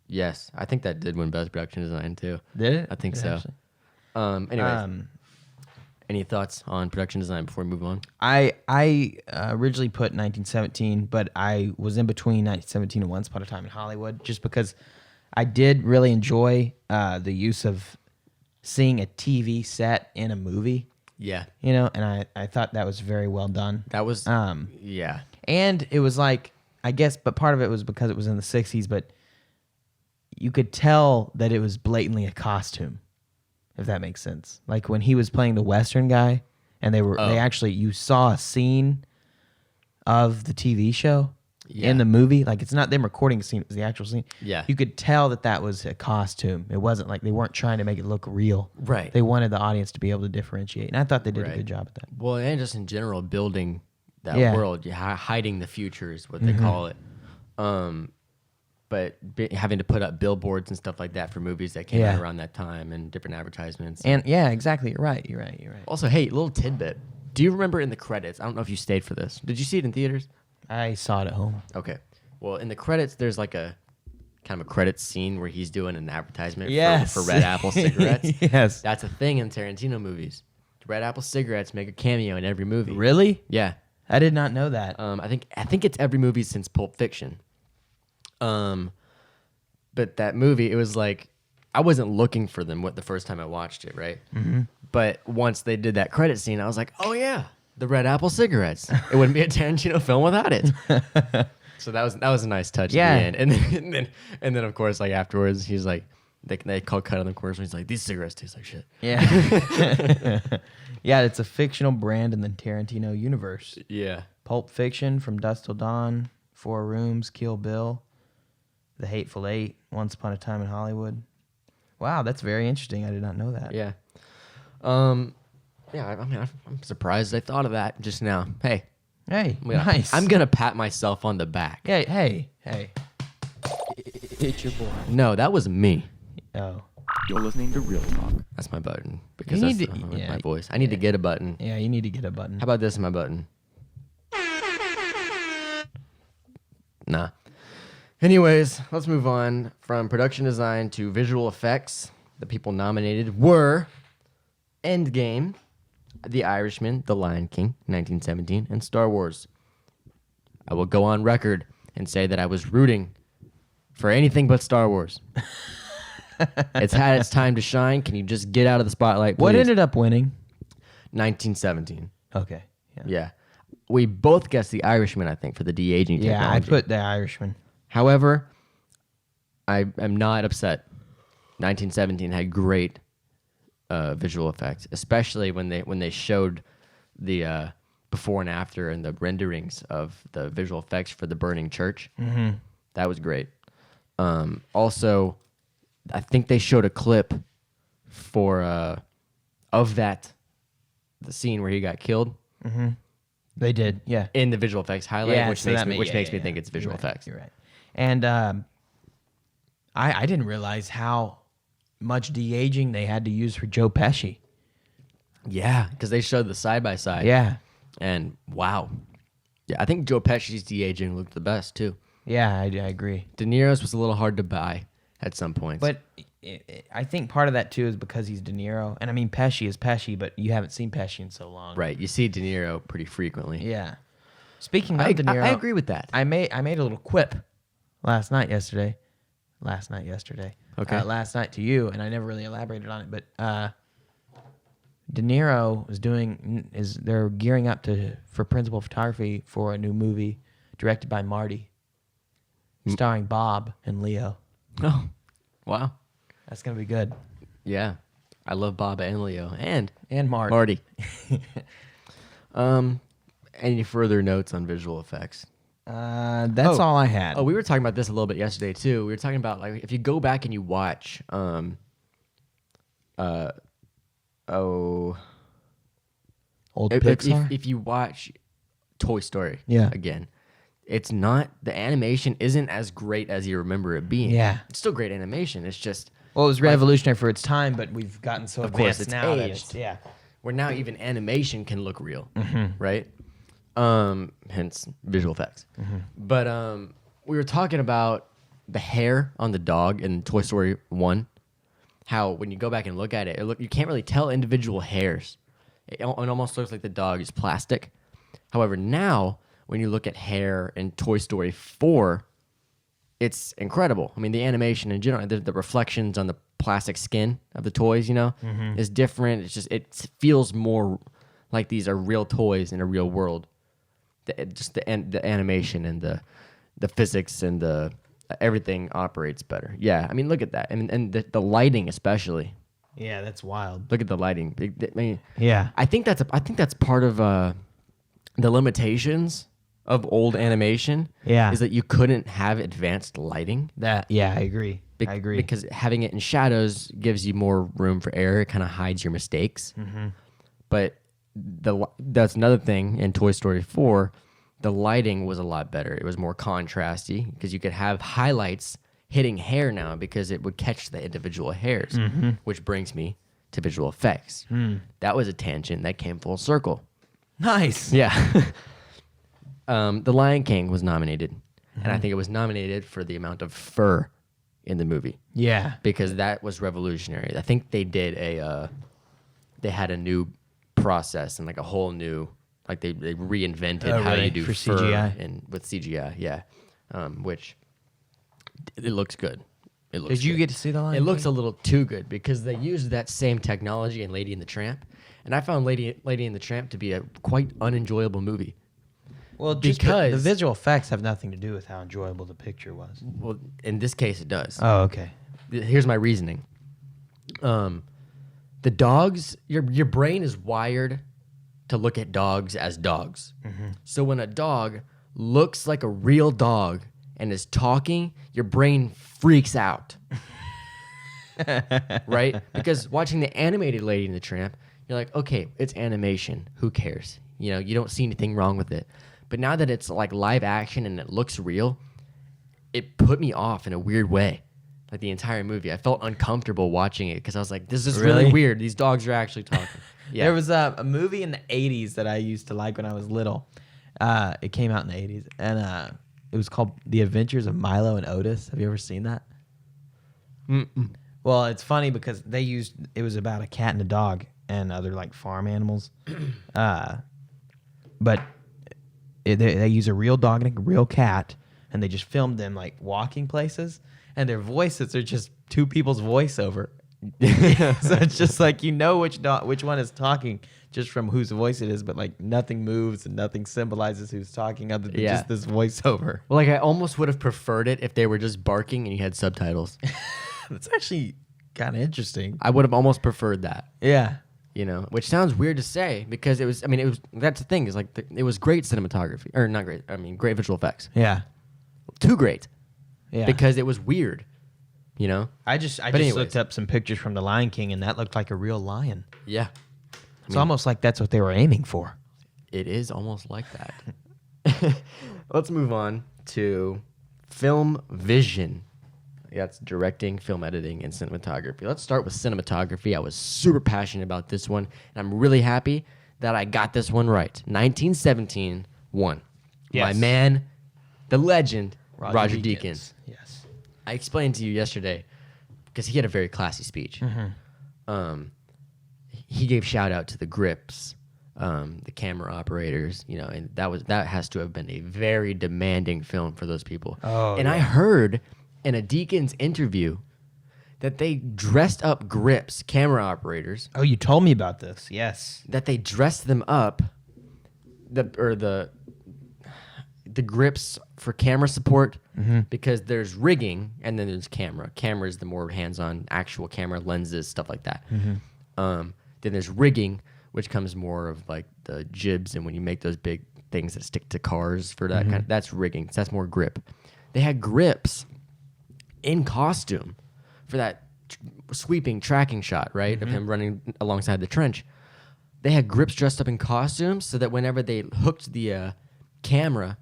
Yes, I think that did win best production design too. Did it? I think Did it so. actually? Anyways, any thoughts on production design before we move on? I originally put 1917, but I was in between 1917 and Once Upon a Time in Hollywood, just because I did really enjoy the use of seeing a TV set in a movie. Yeah, and I thought that was very well done. that was yeah. And it was like, I guess, but part of it was because it was in the 60s, but you could tell that it was blatantly a costume, if that makes sense. Like when he was playing the Western guy, and you saw a scene of the TV show in the movie. Like it's not them recording a scene, it was the actual scene. Yeah. You could tell that was a costume. It wasn't like they weren't trying to make it look real. Right. They wanted the audience to be able to differentiate. And I thought they did a good job at that. Well, and just in general, building that world, hiding the future is what they call it. But having to put up billboards and stuff like that for movies that came out around that time and different advertisements. And yeah, exactly. You're right. Also, hey, little tidbit. Do you remember in the credits? I don't know if you stayed for this. Did you see it in theaters? I saw it at home. Okay. Well, in the credits, there's like a kind of a credits scene where he's doing an advertisement for Red Apple cigarettes. Yes. That's a thing in Tarantino movies. Red Apple cigarettes make a cameo in every movie. Really? Yeah. I did not know that. I think it's every movie since Pulp Fiction. But that movie, it was like I wasn't looking for them the first time I watched it, right? Mm-hmm. But once they did that credit scene, I was like, oh yeah, the Red Apple cigarettes. It wouldn't be a Tarantino film without it. So that was a nice touch at the end. And then of course, like afterwards, he's like, they call cut on the commercial. He's like, these cigarettes taste like shit. Yeah. Yeah, it's a fictional brand in the Tarantino universe. Yeah. Pulp Fiction, From Dusk Till Dawn, Four Rooms, Kill Bill, The Hateful Eight, Once Upon a Time in Hollywood. Wow, that's very interesting. I did not know that. Yeah. Yeah, I mean, I'm surprised I thought of that just now. Hey, nice. I'm going to pat myself on the back. Hey. It's your boy. No, that was me. Oh. You're listening to Real Talk. That's my button. Because You that's need to- my voice. I need to get a button. Yeah, you need to get a button. How about this in my button? Nah. Anyways, let's move on from production design to visual effects. The people nominated were Endgame, The Irishman, The Lion King, 1917, and Star Wars. I will go on record and say that I was rooting for anything but Star Wars. It's had its time to shine. Can you just get out of the spotlight, please? What ended up winning? 1917. Okay. Yeah. We both guessed The Irishman, I think, for the de-aging technology. Yeah, I put The Irishman. However, I am not upset. 1917 had great visual effects, especially when they showed the before and after and the renderings of the visual effects for the burning church. Mm-hmm. That was great. Also, I think they showed a clip for of the scene where he got killed. Mm-hmm. They did, yeah. In the visual effects highlight, Yeah, which so makes me think it's visual You're right, effects. You're right. And I didn't realize how much de-aging they had to use for Joe Pesci. Yeah, because they showed the side by side. Yeah. And wow. Yeah, I think Joe Pesci's de-aging looked the best too. Yeah, I agree. De Niro's was a little hard to buy at some points. But I think part of that too is because he's De Niro, and I mean Pesci is Pesci, but you haven't seen Pesci in so long, Right. You see De Niro pretty frequently. Yeah. Speaking of De Niro, I agree with that. I made a little quip last night yesterday. Okay. Last night to you, and I never really elaborated on it, but De Niro they're gearing up for principal photography for a new movie directed by Marty, starring Bob and Leo. Oh, wow. That's gonna be good. Yeah. I love Bob and Leo and Marty. Any further notes on visual effects? That's all I had. Oh, we were talking about this a little bit yesterday too. We were talking about like if you go back and you watch Old if Pixar. you watch Toy Story Yeah. again, it's not the animation isn't as great as you remember it being. Yeah. It's still great animation. It's just Well, it was revolutionary for its time, but we've gotten so Of course, advanced it's now that aged. yeah. where now even animation can look real, Mm-hmm. right? Hence visual effects. But we were talking about the hair on the dog in Toy Story 1. How when you go back and look at it, you can't really tell individual hairs. It almost looks like the dog is plastic. However, now when you look at hair in Toy Story 4, it's incredible. I mean, the animation in general, the reflections on the plastic skin of the toys, is different. It's just it feels more like these are real toys in a real world. The animation and the physics and the everything operates better. Yeah, I mean, look at that, and the lighting especially. Yeah, that's wild. Look at the lighting. I mean, Yeah. I think that's part of the limitations of old animation. Yeah. Is that you couldn't have advanced lighting. I agree. I agree. Because having it in shadows gives you more room for error. It kind of hides your mistakes. But that's another thing in Toy Story 4. The lighting was a lot better. It was more contrasty because you could have highlights hitting hair now because it would catch the individual hairs, which brings me to visual effects. That was a tangent that came full circle. Nice. Yeah. The Lion King was nominated, and I think it was nominated for the amount of fur in the movie. Yeah. Because that was revolutionary. I think they did they had a new process and like a whole new, like they reinvented how you do for fur CGI? and with CGI, yeah. Which it looks good. It looks Did you good. get to see the Lion It looks King? a little too good because they used that same technology in Lady and the Tramp, and I found Lady and the Tramp to be a quite unenjoyable movie. Well, just because the visual effects have nothing to do with how enjoyable the picture was. Well, in this case, it does. Oh, okay. Here's my reasoning. The dogs, your brain is wired to look at dogs as dogs. So when a dog looks like a real dog and is talking, your brain freaks out. Right? Because watching the animated Lady and the Tramp, you're like, okay, it's animation. Who cares? You don't see anything wrong with it. But now that it's like live action and it looks real, it put me off in a weird way. Like the entire movie, I felt uncomfortable watching it because I was like, "This is really weird. These dogs are actually talking." Yeah. There was a movie in the 80s that I used to like when I was little. It came out in the 80s, and it was called The Adventures of Milo and Otis. Have you ever seen that? Mm-mm. Well, it's funny because it was about a cat and a dog and other like farm animals. But they use a real dog and a real cat, and they just filmed them like walking places, and their voices are just two people's voiceover. So it's just like which one is talking just from whose voice it is, but like nothing moves and nothing symbolizes who's talking other than just this voiceover. Well, like I almost would have preferred it if they were just barking and you had subtitles. That's actually kind of interesting. I would have almost preferred that. Yeah. Which sounds weird to say because it was. I mean, that's the thing is like it was great cinematography or not great. I mean, great visual effects. Yeah. Too great. Yeah. Because it was weird. I just anyways. looked up some pictures from the Lion King, and that looked like a real lion. Yeah. It's almost like that's what they were aiming for. It is almost like that. Let's move on to film vision. That's directing, film editing, and cinematography. Let's start with cinematography. I was super passionate about this one, and I'm really happy that I got this one right. 1917 won. Yes. My man, the legend, Roger Deakins. Yes. I explained to you yesterday because he had a very classy speech. He gave shout out to the grips, the camera operators, and that has to have been a very demanding film for those people. I heard in a Deacon's interview that they dressed up grips, camera operators. Oh, you told me about this. Yes. That they dressed them up, the grips for camera support, because there's rigging and then there's camera. Camera is the more hands-on, actual camera lenses, stuff like that. Then there's rigging, which comes more of like the jibs, and when you make those big things that stick to cars for that kind of, that's rigging. So that's more grip. They had grips in costume for that sweeping tracking shot, right, of him running alongside the trench. They had grips dressed up in costumes so that whenever they hooked the camera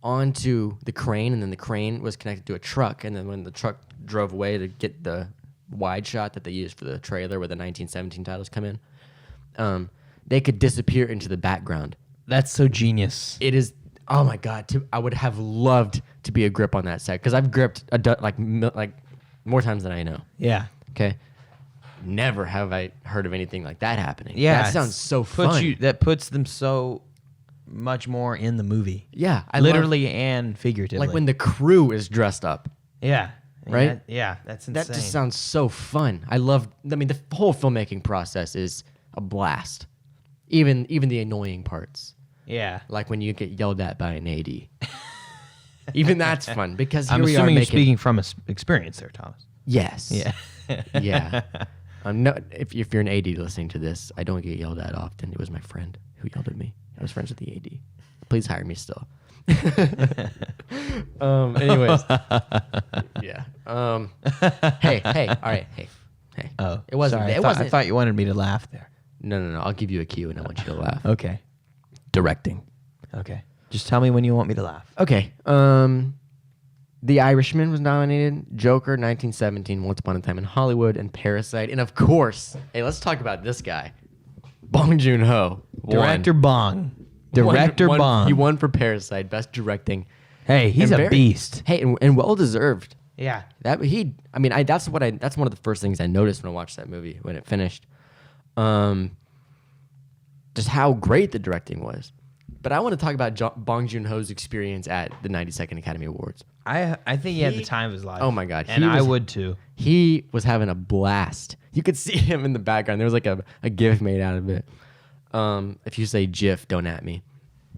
onto the crane, and then the crane was connected to a truck, and then when the truck drove away to get the wide shot that they used for the trailer where the 1917 titles come in, they could disappear into the background. That's so genius. It is. Oh my God! I would have loved to be a grip on that set, because I've gripped like more times than I know. Yeah. Okay. Never have I heard of anything like that happening. Yeah. That sounds so fun. That puts them so much more in the movie. Yeah. Literally and figuratively. Like when the crew is dressed up. Yeah. Right? That's insane. That just sounds so fun. The whole filmmaking process is a blast. Even the annoying parts. Yeah. Like when you get yelled at by an AD. Even that's fun, because I'm here we are assuming you're making... speaking from experience there, Thomas. Yes. Yeah. Yeah. No, if you're an AD listening to this, I don't get yelled at often. It was my friend who yelled at me. I was friends with the AD. Please hire me still. Anyways. Yeah. Hey. All right. Hey. Oh, It wasn't. sorry. It I thought you wanted me to laugh there. No. I'll give you a cue and I want you to laugh. Okay. Directing. Okay. Just tell me when you want me to laugh. Okay. The Irishman was nominated, Joker, 1917, Once Upon a Time in Hollywood, and Parasite. And of course, hey, let's talk about this guy. Bong Joon Ho. Director Bong. He won for Parasite, best directing. Hey, he's a beast. Hey, and well deserved. Yeah. That's one of the first things I noticed when I watched that movie when it finished. Just how great the directing was. But I want to talk about Bong Joon Ho's experience at the 92nd Academy Awards. I think he had the time of his life. Oh my God. And I would too. He was having a blast. You could see him in the background. There was like a GIF made out of it. If you say GIF, don't at me.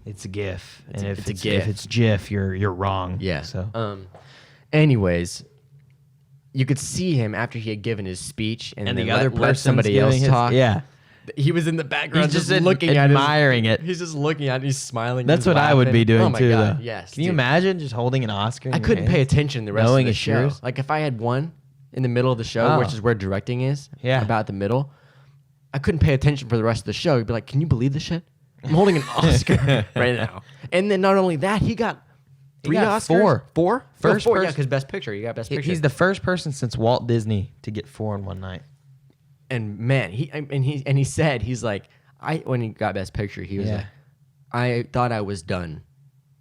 It's a GIF. It's and a if GIF. it's GIF, you're wrong. Yeah. So. Anyways, you could see him after he had given his speech, and the then other let person's somebody else giving talk. Yeah. He was in the background He's just looking at admiring it. He's just looking at it. He's smiling. That's he's what I would laughing. be doing oh my too. God, though. yes. Can you dude. imagine just holding an Oscar? I couldn't pay attention the rest knowing of the it's show. yours? Like if I had one in the middle of the show, which is where directing is, Yeah. about the middle, I couldn't pay attention for the rest of the show. You'd be like, "Can you believe this shit? I'm holding an Oscar right now." And then not only that, he got three got Oscars. Four? First four. Yeah, person- because Best Picture. You got Best Picture. He's the first person since Walt Disney to get 4 in one night. And man, he said he's like, when he got Best Picture, he was Yeah. like, I thought I was done.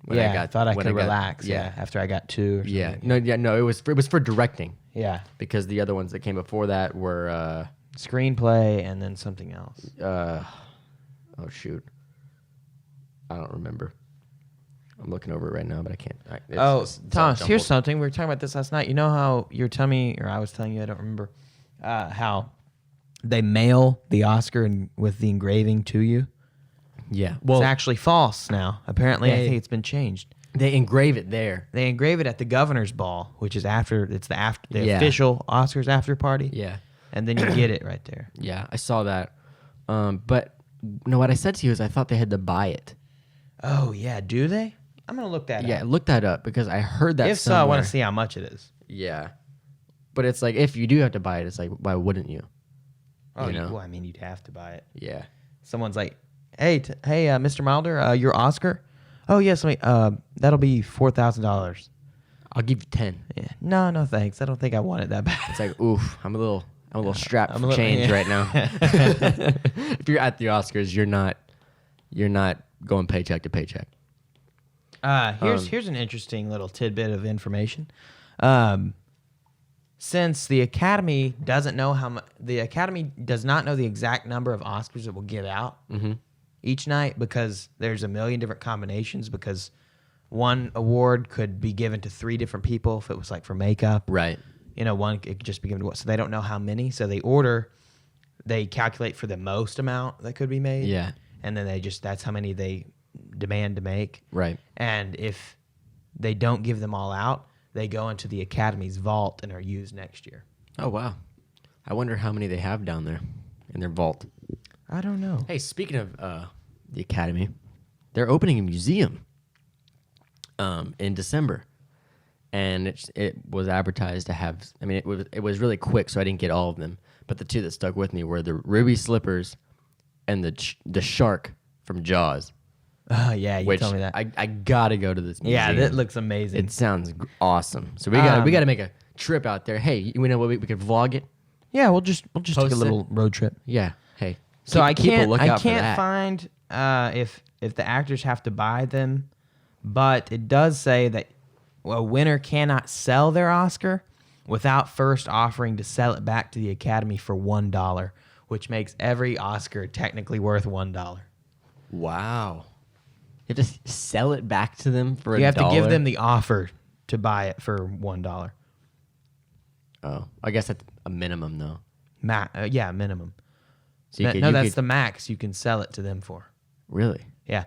When I thought I when could got- relax. Yeah. After I got 2 or something. No. It was for directing, Yeah. because the other ones that came before that were Screenplay and then something else. oh shoot, I don't remember. I'm looking over it right now, but I can't. It's Thomas, all here's jumbled. something. We were talking about this last night. You know how you were telling me, or I was telling you, I don't remember, how they mail the Oscar with the engraving to you? Yeah, It's actually false now. Apparently, I think it's been changed. they engrave it there. They engrave it at the governor's ball, which is the Yeah. official Oscars after party. Yeah, And then you get it right there. yeah, I saw that. But no, what I said to you is I thought they had to buy it. Oh, yeah. Do they? I'm going to look that Yeah, up. look that up, because I heard that. If so, I want somewhere. to see how much it is. Yeah, but it's like if you do have to buy it, it's like why wouldn't you? Oh, You know? well, I mean, you'd have to buy it. Yeah. Someone's like, hey, Mr. Milder, your Oscar? Oh, yes, that'll be $4,000. I'll give you 10. Yeah. No, thanks. I don't think I want it that bad. It's like, oof, I'm a little strapped I'm for a little- change yeah. right now. If you're at the Oscars, you're not going paycheck to paycheck. Here's an interesting little tidbit of information. since the Academy doesn't know the Academy does not know the exact number of Oscars it will give out each night because there's a million different combinations because one award could be given to 3 different people if it was like for makeup. Right. One it could just be given to so they don't know how many. So they calculate for the most amount that could be made. Yeah. And then that's how many they demand to make. Right. And if they don't give them all out, they go into the Academy's vault and are used next year. Oh, wow. I wonder how many they have down there in their vault. I don't know. Hey, speaking of the Academy, they're opening a museum in December. And it was advertised to have, I mean, it was really quick, so I didn't get all of them. But the 2 that stuck with me were the ruby slippers and the shark from Jaws. Oh, yeah, you told me that. I got to go to this museum. Yeah, that looks amazing. It sounds awesome. So we got to make a trip out there. Hey, you know what? We could vlog it. Yeah, we'll just take a little it. road trip. Yeah. Hey. So I can't for that. find if the actors have to buy them, but it does say that a winner cannot sell their Oscar without first offering to sell it back to the Academy for $1, which makes every Oscar technically worth $1. Wow. You have to sell it back to them for $1? You have to give them the offer to buy it for $1. Oh, I guess that's a minimum though. Yeah, minimum. So That's the max you can sell it to them for. Really? Yeah.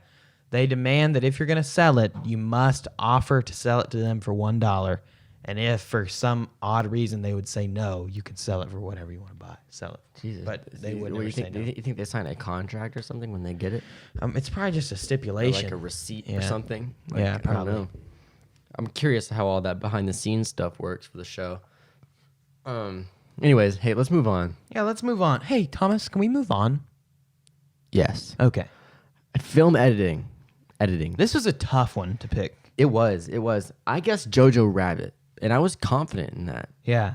They demand that if you're going to sell it, you must offer to sell it to them for $1. And if for some odd reason they would say no, you can sell it for whatever you want to buy. Sell it. Jesus. But they What would do never you say think? no. You think they sign a contract or something when they get it? It's probably just a Or stipulation. like a receipt or Yeah. something? Yeah, I don't probably. know. I'm curious how all that behind the scenes stuff works for the show. Anyways, hey, let's move on. Yeah, let's move on. Hey, Thomas, can we move on? Yes. Okay. Film editing. This was a tough one to pick. It was. I guess Jojo Rabbit, and I was confident in that. Yeah.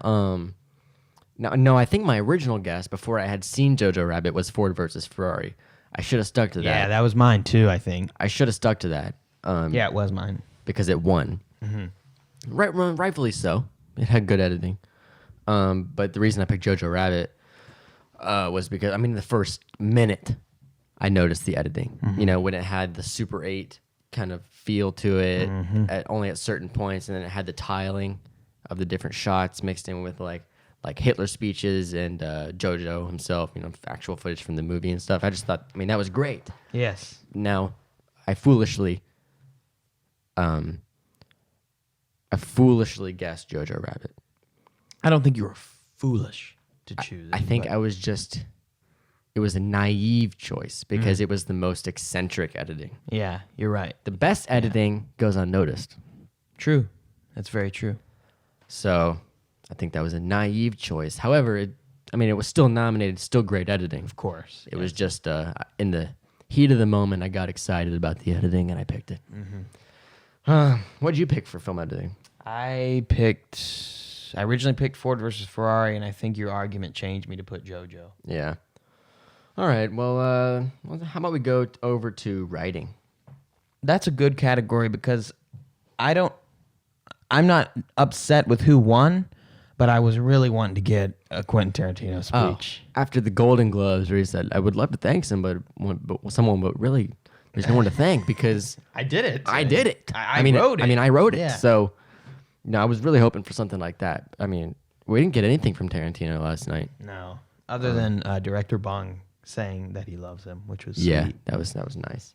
No, I think my original guess before I had seen Jojo Rabbit was Ford versus Ferrari. I should have stuck to that. Yeah, that was mine too, I think. I should have stuck to that. Yeah, it was mine. Because it won. Rightfully so. It had good editing. But the reason I picked Jojo Rabbit was because, I mean, the first minute I noticed the editing. You know, when it had the Super 8 kind of feel to it, only at certain points, and then it had the tiling of the different shots mixed in with like Hitler speeches and Jojo himself, you know, actual footage from the movie and stuff. I just thought, I mean, that was great. Yes. Now, I foolishly guessed Jojo Rabbit. I don't think you were foolish to choose it. I think but- I was just, it was a naive choice because it was the most eccentric editing. Yeah, you're right. The best editing goes unnoticed. True. That's very true. So I think that was a naive choice. However, it was still nominated, still great editing. Of course. It was just in the heat of the moment, I got excited about the editing and I picked it. What did you pick for film editing? I originally picked Ford versus Ferrari, and I think your argument changed me to put JoJo. Yeah. All right. Well, how about we go over to writing? That's a good category because I'm not upset with who won, but I was really wanting to get a Quentin Tarantino speech. After the Golden Globes, where he said, "I would love to thank someone, but really, there's no one to thank because I did it. I did it. I wrote it. I wrote it. Yeah. So, I was really hoping for something like that. I mean, we didn't get anything from Tarantino last night. No, other than director Bong saying that he loves him, which was Yeah, sweet. that was nice.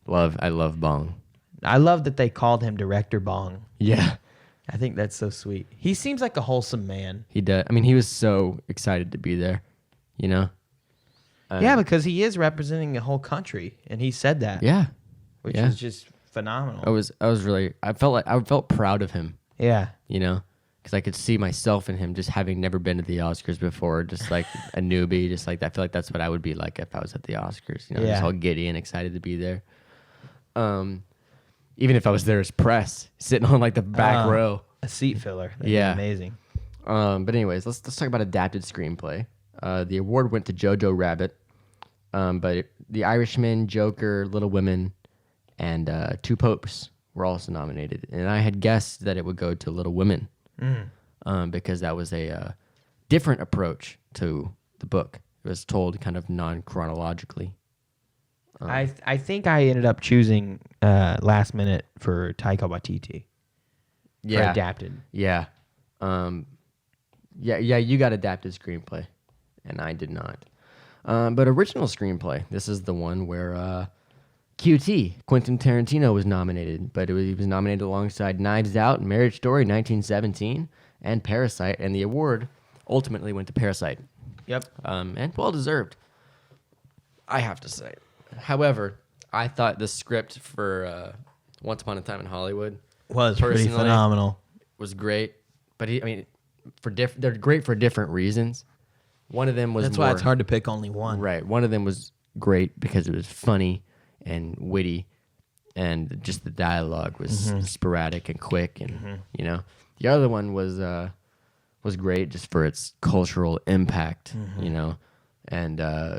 I love Bong. I love that they called him Director Bong. Yeah, I think that's so sweet. He seems like a wholesome man. he did. I mean, he was so excited to be there. You know. Yeah, because he is representing a whole country, and he said that. Yeah. which yeah. is just phenomenal. I felt proud of him. Yeah. You know, because I could see myself in him just having never been to the Oscars before, just like a newbie, just like that. I feel like that's what I would be like if I was at the Oscars. You know, just all giddy and excited to be there. Even if I was there as press, sitting on like the back row, a seat filler. That'd Yeah. be amazing. But anyways, let's talk about adapted screenplay. The award went to Jojo Rabbit, but The Irishman, Joker, Little Women, and Two Popes were also nominated. And I had guessed that it would go to Little Women. because that was a different approach to the book. It was told kind of non-chronologically. I think I ended up choosing last minute for Taika Waititi. For adapted. Yeah. Yeah, you got adapted screenplay, and I did not. But original screenplay, this is the one where QT, Quentin Tarantino, was nominated, but he was nominated alongside Knives Out, Marriage Story, 1917, and Parasite, and the award ultimately went to Parasite. Yep. And well-deserved, I have to say. However, I thought the script for Once Upon a Time in Hollywood Was pretty personally phenomenal. was great, but they're great for different reasons. One of them was That's why it's hard to pick only one. Right. One of them was great because it was funny and witty, and just the dialogue was sporadic and quick, and The other one was great just for its cultural impact, and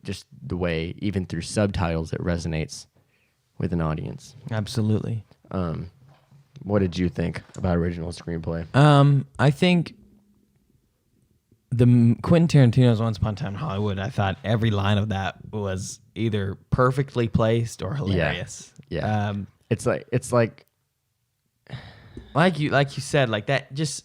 just the way, even through subtitles, it resonates with an audience. Absolutely. What did you think about original screenplay? I think the Quentin Tarantino's Once Upon a Time in Hollywood, I thought every line of that was either perfectly placed or hilarious. Yeah. It's like you said, like that, just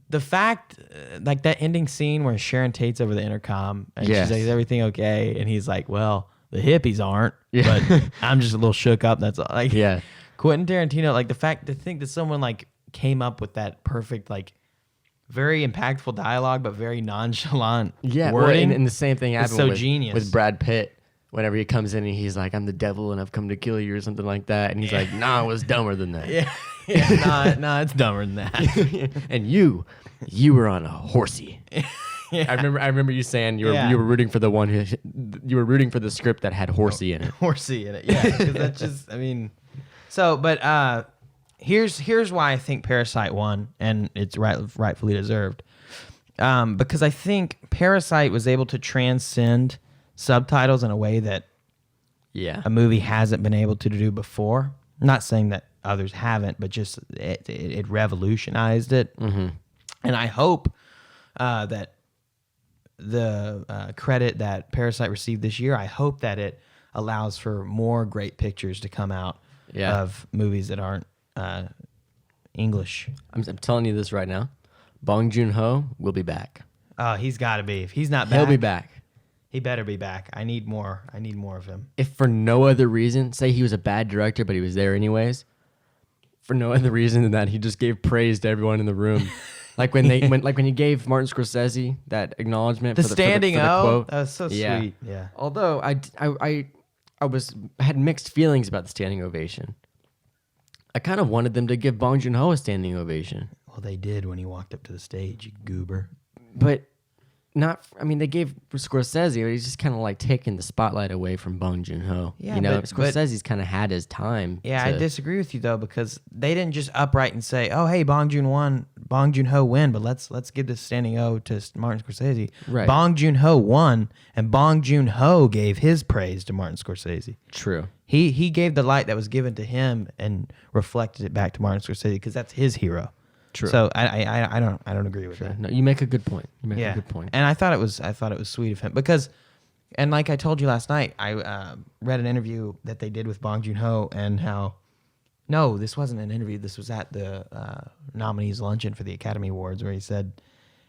the fact, like that ending scene where Sharon Tate's over the intercom and Yes. she says, "Is everything okay?" And he's like, "Well, the hippies aren't, Yeah. but I'm just a little shook up." That's all. Like, Yeah. Quentin Tarantino, like to think that someone like came up with that perfect, like very impactful dialogue, but very nonchalant wording. And the same thing happened so with, genius. with Brad Pitt. Whenever he comes in and he's like, "I'm the devil and I've come to kill you," or something like that, and he's like, "Nah, it was dumber than that." Nah, it's dumber than that. And you were on a horsey. I remember you saying you were rooting for the one you were rooting for the script that had horsey in it. Horsey in it, yeah. Because that's just, I mean, so. But here's why I think Parasite won, and it's rightfully deserved. Because I think Parasite was able to transcend subtitles in a way that a movie hasn't been able to do before. I'm not saying that others haven't, but just it revolutionized it. Mm-hmm. And I hope that the credit that Parasite received this year, I hope that it allows for more great pictures to come out of movies that aren't English. I'm telling you this right now. Bong Joon Ho will be back. Oh, he's got to be. If he's not back, He'll be back. He better be back. I need more of him. If for no other reason, say he was a bad director, but he was there anyways, for no other reason than that he just gave praise to everyone in the room. Like when you gave Martin Scorsese that acknowledgement The for the standing for the O, quote. that was so sweet. Yeah. Although I had mixed feelings about the standing ovation. I kind of wanted them to give Bong Joon Ho a standing ovation. Well, they did when he walked up to the stage, you goober. But they gave Scorsese, but he's just kind of like taking the spotlight away from Bong Joon Ho. Yeah, Scorsese's kind of had his time. Yeah, I disagree with you though, because they didn't just upright and say, "Oh, hey, Bong Joon Ho win, but let's give this standing O to Martin Scorsese." Right. Bong Joon Ho won, and Bong Joon Ho gave his praise to Martin Scorsese. True. He gave the light that was given to him and reflected it back to Martin Scorsese because that's his hero. True. So I don't agree with that. No, you make a good point. A good point. And I thought it was sweet of him because, and like I told you last night, I read an interview that they did with Bong Joon Ho and how, no, this wasn't an interview. This was at the nominees luncheon for the Academy Awards where he said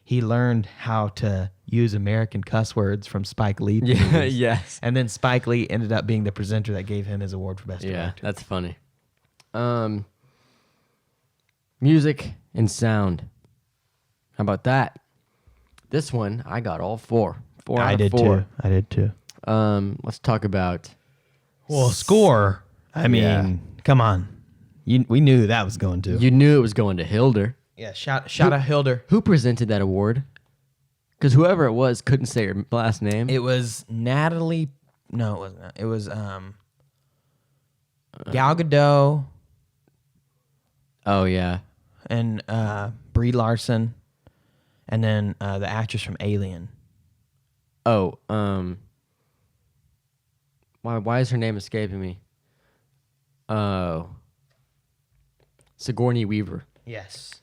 he learned how to use American cuss words from Spike Lee. Yeah, yes. And then Spike Lee ended up being the presenter that gave him his award for Best Director. Yeah, that's funny. Music and sound. How about that? This one, I got all four. I did too. Let's talk about... Well, score. I mean, come on. We knew that was going to. You knew it was going to Hilder. Yeah, shout out Hilder. Who presented that award? Because whoever it was couldn't say her last name. It was Natalie. No, it wasn't. It was Gal Gadot. Oh, yeah. And Brie Larson. And then the actress from Alien. Oh, why is her name escaping me? Oh. Sigourney Weaver. Yes.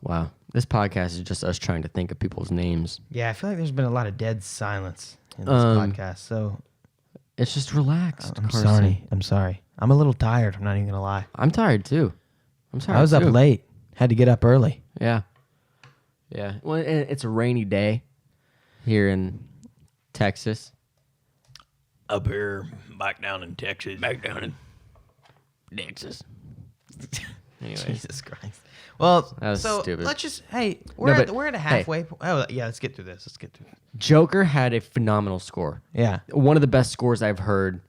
Wow. This podcast is just us trying to think of people's names. Yeah, I feel like there's been a lot of dead silence in this podcast. So It's just relaxed. I'm Carson. sorry. I'm a little tired. I'm not even gonna lie. I'm tired too. I'm tired. I was up late. Had to get up early. Yeah. Yeah. Well, it's a rainy day here in Texas. Up here, back down in Texas. Texas. Anyway. Jesus Christ. Well, That was so stupid. let's just we're at a halfway. Oh yeah, let's get through this. Joker had a phenomenal score. Yeah. One of the best scores I've heard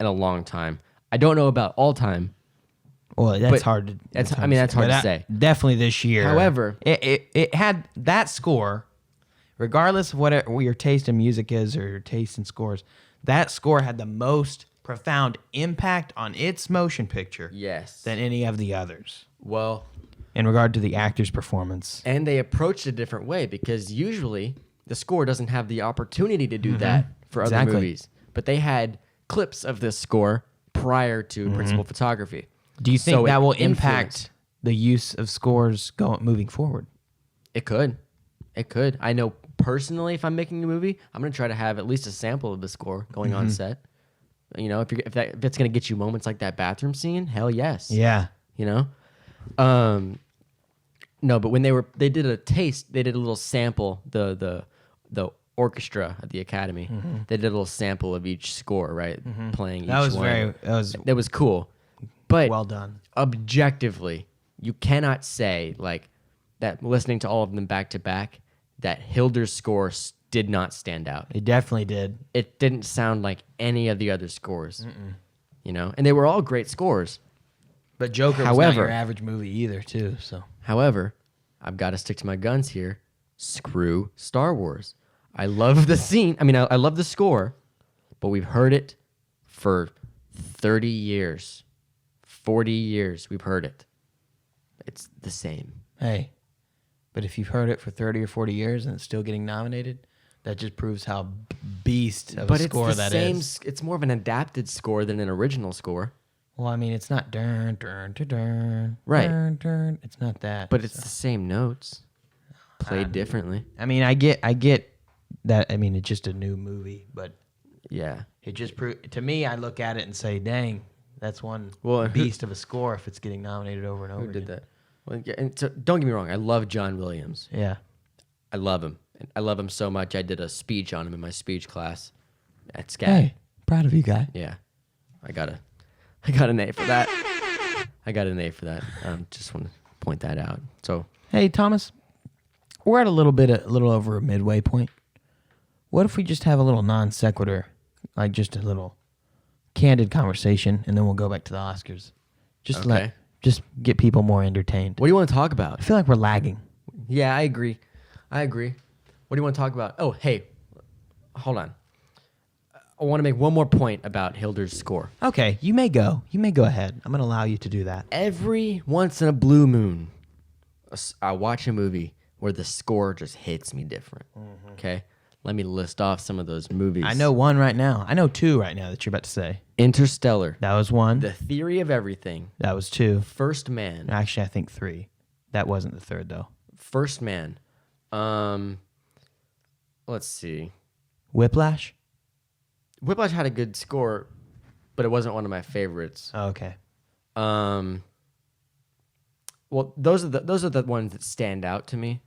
in a long time. I don't know about all time. Well, that's But hard to. that's hard to say. Definitely this year. However, it had that score, regardless of what your taste in music is or your taste in scores. That score had the most profound impact on its motion picture. yes. Than any of the others Well, in regard to the actor's performance. and they approached it a different way because usually the score doesn't have the opportunity to do that for other Exactly. movies. But they had clips of this score prior to principal photography. Do you think So that it will influenced- impact the use of scores moving forward? It could. It could. I know personally, if I'm making a movie, I'm going to try to have at least a sample of the score going on set. You know, if it's going to get you moments like that bathroom scene, hell yes. Yeah. You know? No, but when they did a taste, they did a little sample, the orchestra at the Academy. They did a little sample of each score, right? Playing each one. That was cool. But well done. Objectively, you cannot say like that listening to all of them back to back that Hilder's score did not stand out. It definitely did. It didn't sound like any of the other scores. You know, and they were all great scores. But Joker was not However- your average movie either, too. So However, I've got to stick to my guns here. Screw Star Wars. I love the scene. I mean, I love the score, but we've heard it for 30 years, 40 years. We've heard it. It's the same. hey, but if you've heard it for 30 or 40 years and it's still getting nominated, that just proves how beast of a score it's the that same. is. It's more of an adapted score than an original score. Well, I mean, it's not dun dun dun dun. Right. Dun, dun. It's not that. But it's the same notes, played differently. I mean, I get that. I mean, it's just a new movie, but Yeah. it just to me, I look at it and say, "Dang, that's one Well, beast of a score." If it's getting nominated over and over. Who did again. that? Well, yeah, and so, don't get me wrong. I love John Williams. Yeah. I love him. I love him so much. I did a speech on him in my speech class at SCAD. Hey, proud of you, guy. Yeah, I got an A for that. I got an A for that. Just want to point that out. So Hey, Thomas, we're at a little over a midway point. What if we just have a little non sequitur, like just a little candid conversation, and then we'll go back to the Oscars. Okay. Just get people more entertained. what do you want to talk about? I feel like we're lagging. Yeah, I agree. What do you want to talk about? Oh, hey, hold on. I want to make one more point about Hilder's score. Okay, you may go. You may go ahead. I'm going to allow you to do that. Every once in a blue moon, I watch a movie where the score just hits me different. Okay? Let me list off some of those movies. I know one right now. I know two right now that you're about to say. Interstellar, That was one. The Theory of Everything, That was two. First Man. Actually, I think three. That wasn't the third, though. First Man. Let's see. Whiplash? Whiplash had a good score, but it wasn't one of my favorites. Oh, okay. Well, those are the ones that stand out to me.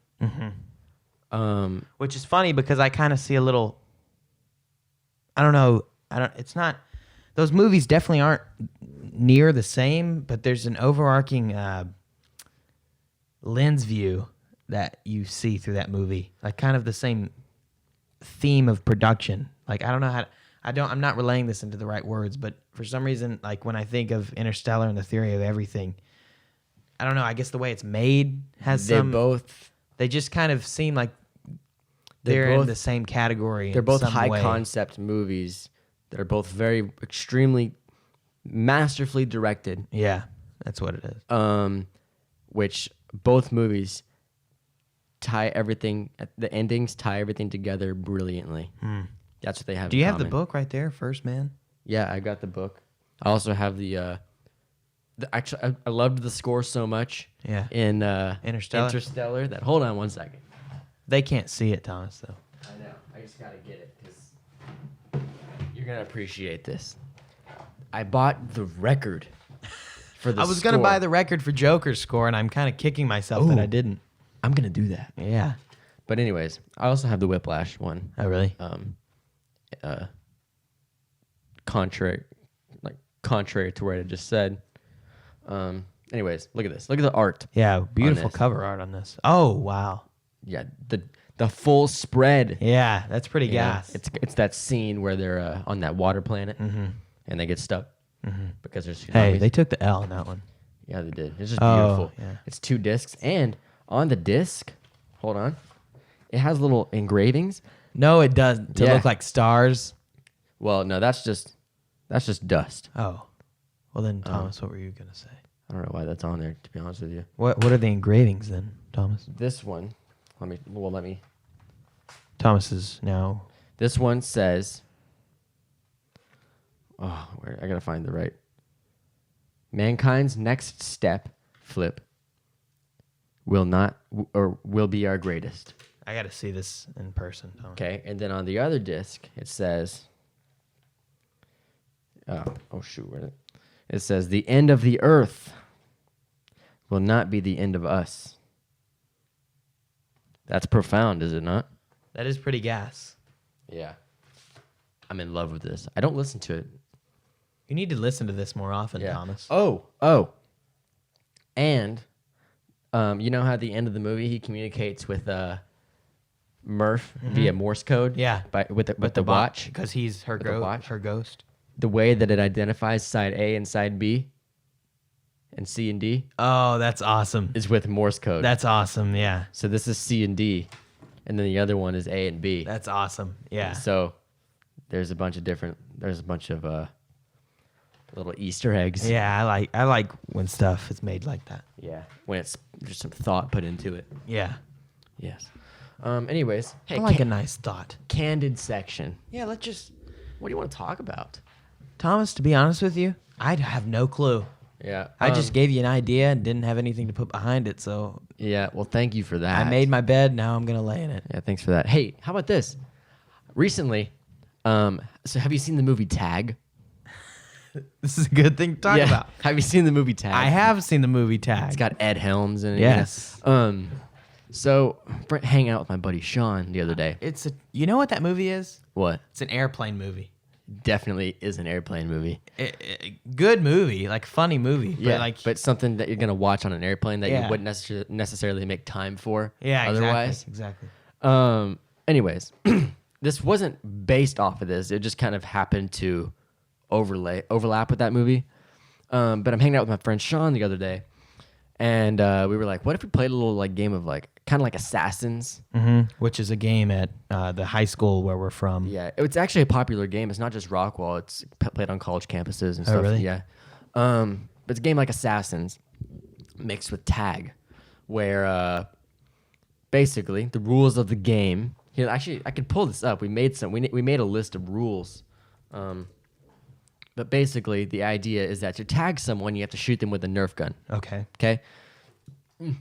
Which is funny because I kind of see a little. I don't know. It's not. Those movies definitely aren't near the same, but there's an overarching lens view that you see through that movie, like kind of the same theme of production. Like I don't know how. I'm not relaying this into the right words, but for some reason, like when I think of Interstellar and the Theory of Everything, I don't know. I guess the way it's made has They're some. both They just kind of seem like they're in the same category. They're both in some high way. concept movies that are both very extremely masterfully directed. Yeah, that's what it is. Which both movies tie everything. The endings tie everything together brilliantly. That's what they have. Do in you have the common. book right there, First Man? Yeah, I got the book. I also have the Actually, I loved the score so much. Yeah. In Interstellar? that. Hold on one second. They can't see it, Thomas, though. I know. I just gotta get it because you're gonna appreciate this. I bought the record for the I was going to buy the record for Joker's score, and I'm kind of kicking myself that I didn't. I'm gonna do that. Yeah. But anyways, I also have the Whiplash one. Oh, really? Contrary to what I just said. Anyways, look at this. Look at the art. Yeah, beautiful this. Cover art on this. Oh, wow. Yeah, the full spread. Yeah, that's pretty gas. It's that scene where they're on that water planet and they get stuck because there's Hey, tsunamis. they took the L on that one. Yeah, they did. It's just Oh, beautiful. yeah. It's 2 discs, and on the disc, hold on, it has little engravings. No, it doesn't. To Yeah. look like stars. Well, no, that's just dust. Oh. Well, then, Thomas, what were you going to say? I don't know why that's on there, to be honest with you. What are the engravings then, Thomas? This one, let me. Thomas is now... This one says, I gotta find the right. Mankind's next step, flip, will be our greatest. I got to see this in person, Thomas. Okay, and then on the other disc, it says, where is it? It says, the end of the earth will not be the end of us. That's profound, is it not? That is pretty gas. Yeah. I'm in love with this. I don't listen to it. You need to listen to this more often, Yeah. Thomas. Oh. And you know how at the end of the movie he communicates with Murph via Morse code? Yeah. With the watch? Because he's her, the watch? her ghost. The way that it identifies side A and side B and C and D Oh, that's awesome. is with Morse code. That's awesome, yeah. So this is C and D, and then the other one is A and B. That's awesome, yeah. So there's a bunch of little Easter eggs. Yeah, I like when stuff is made like that. Yeah. When it's just some thought put into it. Yeah. Yes. Anyways, hey, I like a nice thought. candid section. Yeah, let's just... What do you want to talk about? Thomas, to be honest with you, I have no clue. Yeah. I just gave you an idea and didn't have anything to put behind it, so Yeah. Well, thank you for that. I made my bed, now I'm going to lay in it. Yeah. Thanks for that. Hey, how about this? Recently, so have you seen the movie Tag? This is a good thing to talk about. Have you seen the movie Tag? I have seen the movie Tag. It's got Ed Helms in it. Yes. So hanging out with my buddy Sean the other day. You know what that movie is? What? It's an airplane movie. Definitely is an airplane movie. Good movie, like funny movie. Yeah, but but something that you're gonna watch on an airplane that Yeah. you wouldn't necessarily make time for. yeah, Otherwise. exactly. Anyways, this wasn't based off of this. It just kind of happened to overlap with that movie. But I'm hanging out with my friend Sean the other day, and we were like, "What if we played a little like game of like kind of like Assassins?" Which is a game at the high school where we're from. Yeah, it's actually a popular game. It's not just Rockwall. It's played on college campuses and stuff. really? Yeah. But it's a game like Assassins mixed with Tag, where basically the rules of the game. Here, actually, I could pull this up. We made a list of rules. But basically, the idea is that to tag someone, you have to shoot them with a Nerf gun. Okay. Okay.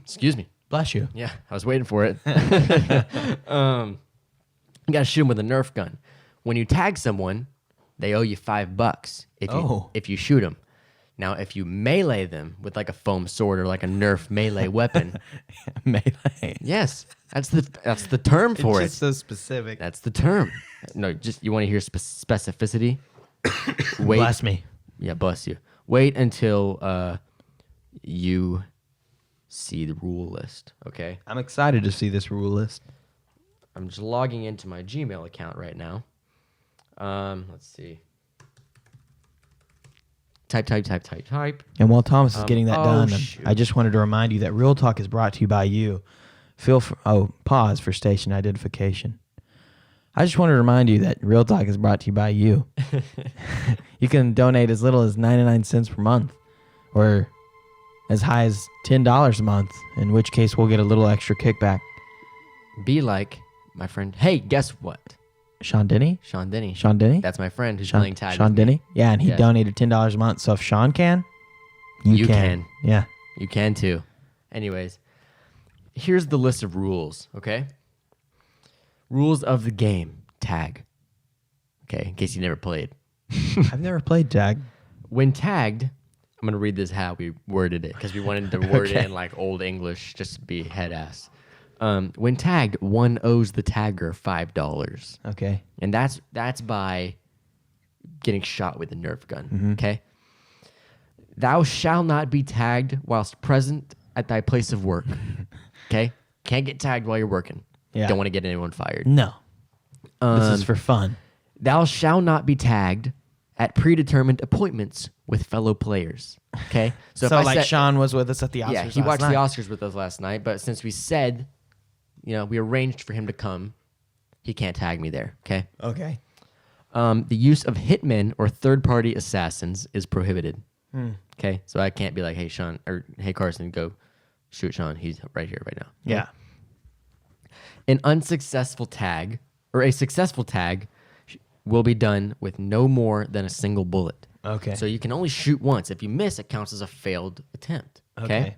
Excuse me. Bless you. Yeah, I was waiting for it. You gotta shoot them with a Nerf gun. When you tag someone, they owe you $5 if you shoot them. Now, if you melee them with like a foam sword or like a Nerf melee weapon, Melee. yes, that's the term for it. It's just so specific. That's the term. No, just you want to hear specificity. Wait. Bless me. Yeah, bless you. Wait until you see the rule list. Okay. I'm excited to see this rule list. I'm just logging into my Gmail account right now. Let's see. Type. And while Thomas is getting that done, shoot. I just wanted to remind you that Real Talk is brought to you by you. Pause for station identification. I just wanted to remind you that Real Talk is brought to you by you. You can donate as little as 99 cents per month or as high as $10 a month, in which case we'll get a little extra kickback. Be like my friend. Hey, guess what? Sean Denny? Sean Denny. Sean Denny? That's my friend who's playing tag. Sean with me. Denny? Yeah, and he Yes. donated $10 a month. So if Sean can, You can. Yeah. You can too. Anyways, here's the list of rules, okay? Rules of the game. Tag. Okay, in case you never played. I've never played tag. When tagged, I'm going to read this how we worded it because we wanted to word it in like old English just to be head ass. When tagged, one owes the tagger $5. Okay. And that's by getting shot with a Nerf gun, okay? Thou shalt not be tagged whilst present at thy place of work, okay? Can't get tagged while you're working. Yeah. Don't want to get anyone fired. No. This is for fun. Thou shalt not be tagged at predetermined appointments with fellow players, okay? So if I like said- Sean was with us at the Oscars. yeah, he last watched night. the Oscars with us last night, but since we said, we arranged for him to come, he can't tag me there, okay? Okay. The use of hitmen or third-party assassins is prohibited. Okay, so I can't be like, hey, Sean, or hey, Carson, go shoot Sean. He's right here, right now. Yeah. An unsuccessful tag or a successful tag will be done with no more than a single bullet. Okay. So you can only shoot once. If you miss, it counts as a failed attempt. Okay. Okay.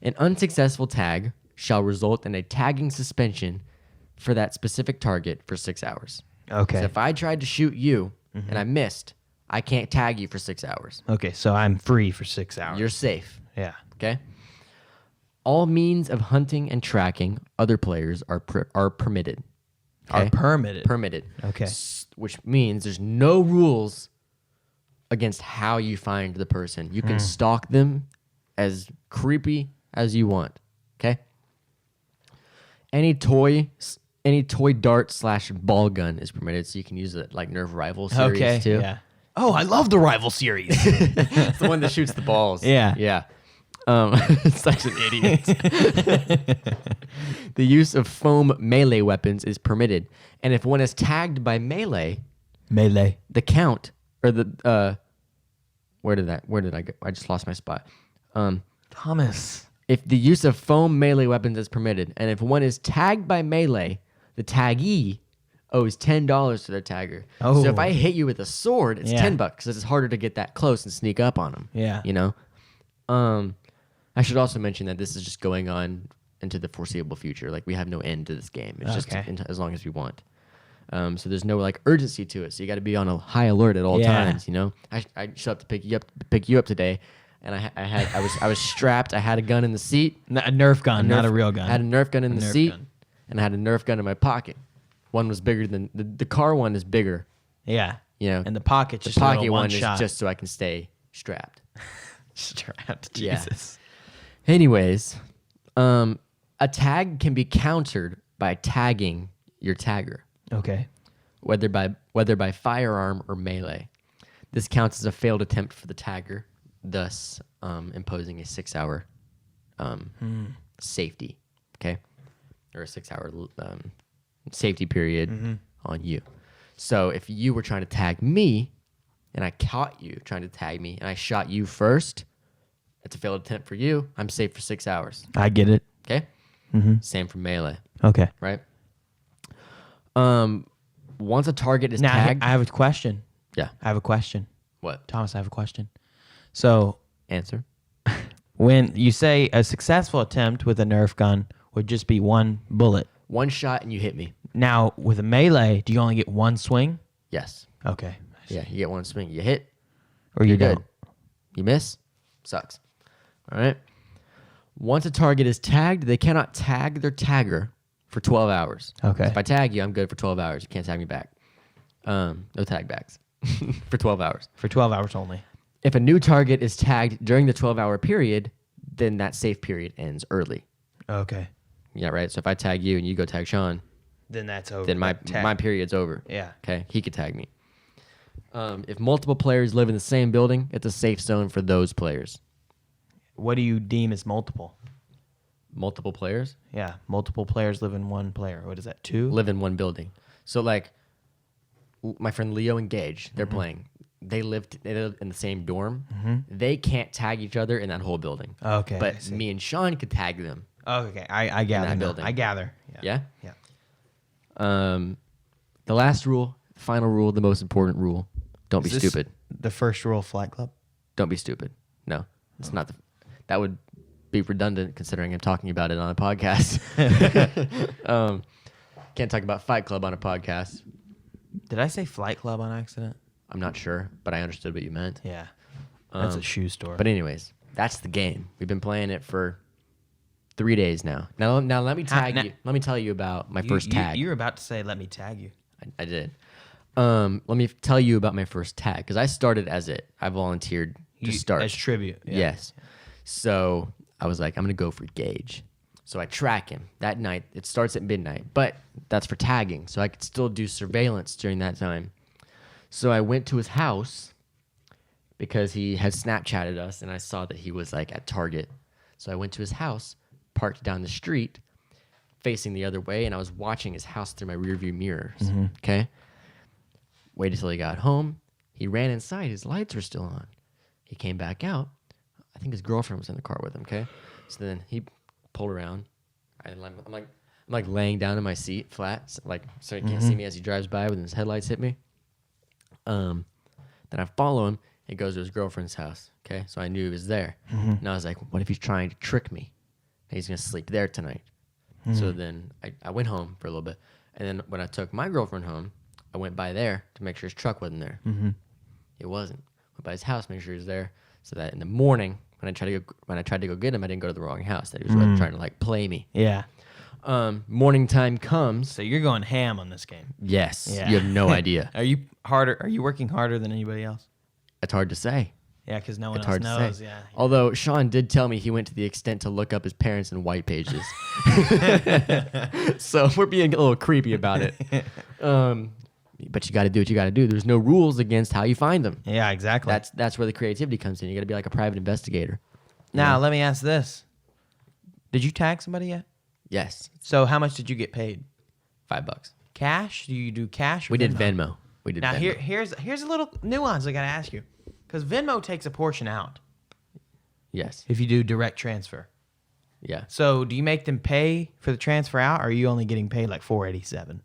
An unsuccessful tag shall result in a tagging suspension for that specific target for 6 hours. Okay. So if I tried to shoot you and I missed, I can't tag you for 6 hours. Okay, so I'm free for 6 hours. You're safe. yeah. Okay. All means of hunting and tracking other players are permitted. Are Okay? permitted. Permitted. Okay. Which means there's no rules against how you find the person. You can stalk them as creepy as you want. Okay. Any toy dart / ball gun is permitted, so you can use it like Nerf Rival series Okay. too. Yeah. Oh, I love the rival series. It's the one that shoots the balls. Yeah. Yeah. Such an idiot. The use of foam melee weapons is permitted. And if one is tagged by melee, Melee. the count or the where did I go? I just lost my spot. Thomas. If the use of foam melee weapons is permitted, and if one is tagged by melee, the taggee owes $10 to their tagger. Oh. So if I hit you with a sword, it's Yeah. $10 because it's harder to get that close and sneak up on them. Yeah. You know? I should also mention that this is just going on into the foreseeable future. Like we have no end to this game. It's just Okay. as long as we want. So there's no like urgency to it. So you got to be on a high alert at all Yeah. times. You know, I showed up to pick you up today, and I was strapped. I had a gun in the seat. A Nerf gun, not a real gun. I had a Nerf gun in the Nerf seat, gun. and I had a Nerf gun in my pocket. One was bigger than the car one is bigger. Yeah. You know, And the pocket's the just a pocket little one one shot. is just so I can stay strapped. strapped. Yeah. Jesus. Anyways, a tag can be countered by tagging your tagger, Okay. whether by firearm or melee. This counts as a failed attempt for the tagger, thus imposing a 6-hour safety, okay, or a 6-hour safety period on you. So if you were trying to tag me, and I caught you trying to tag me, and I shot you first, it's a failed attempt for you. I'm safe for 6 hours. I get it. Okay. Same for melee, Okay. right? Once a target is Now, tagged, I have a question. yeah. I have a question. What? Thomas, I have a question. So, Answer. when you say a successful attempt with a Nerf gun would just be one bullet. One shot and you hit me. Now, with a melee, do you only get one swing? Yes. Okay. Yeah. You get one swing. You hit. Or you You're don't? good. You miss. Sucks. All right. Once a target is tagged, they cannot tag their tagger for 12 hours. Okay. So if I tag you, I'm good for 12 hours. You can't tag me back. No tag backs for 12 hours. For 12 hours only. If a new target is tagged during the 12-hour period, then that safe period ends early. Okay. Yeah, right? So if I tag you and you go tag Sean, Then that's over. then my period's over. Yeah. Okay, he could tag me. If multiple players live in the same building, it's a safe zone for those players. What do you deem as multiple? Multiple players Yeah. Multiple players live in one player. What is that? Two? live in one building. So like my friend Leo and Gage, they're playing. They live in the same dorm. They can't tag each other in that whole building. Okay. I But see. me and Sean could tag them. Okay. I gather. that now. building. I gather. Yeah? Yeah. The last rule, final rule, the most important rule, don't be Is this stupid. The first rule of Flight Club? Don't be stupid. No, it's not. That would be redundant considering I'm talking about it on a podcast. Can't talk about Fight Club on a podcast. Did I say Flight Club on accident? I'm not sure, but I understood what you meant. Yeah. That's a shoe store. But anyways, that's the game. We've been playing it for 3 days now. Now let me tag you. Let me tell you about my first tag. You were about to say, let me tag you. I did. Let me tell you about my first tag because I started as it. I volunteered to start as tribute. Yeah. Yes. So I was like, I'm gonna go for Gage. So I track him that night. It starts at midnight, but that's for tagging, so I could still do surveillance during that time. So I went to his house because he had Snapchatted us, and I saw that he was like at Target. So I went to his house, parked down the street, facing the other way, and I was watching his house through my rearview mirrors. Okay. Waited till he got home. He ran inside. His lights were still on. He came back out. I think his girlfriend was in the car with him. Okay. So then he pulled around. I'm like laying down in my seat flat, so he can't see me as he drives by when his headlights hit me. Then I follow him. He goes to his girlfriend's house. Okay, so I knew he was there. And I was like, what if he's trying to trick me? He's gonna sleep there tonight. So then I went home for a little bit, and then when I took my girlfriend home, I went by there to make sure his truck wasn't there. It wasn't. Went by his house, make sure he was there, so that in the morning when I tried to go get him, I didn't go to the wrong house. That he was trying to like play me. Yeah. Morning time comes. So you're going ham on this game. Yes. Yeah. You have no idea. Are you working harder than anybody else? It's hard to say. Yeah, because no one It's else hard knows. to say. Yeah. Although Sean did tell me he went to the extent to look up his parents in white pages. So we're being a little creepy about it. But you got to do what you got to do. There's no rules against how you find them. Yeah, exactly. That's where the creativity comes in. You got to be like a private investigator. Now, let me ask this. Did you tag somebody yet? Yes. So how much did you get paid? $5. Cash? Do you do cash or We did Venmo? Venmo. Now, Venmo. here's a little nuance I got to ask you. Because Venmo takes a portion out Yes. if you do direct transfer. Yeah. So do you make them pay for the transfer out, or are you only getting paid like $4.87?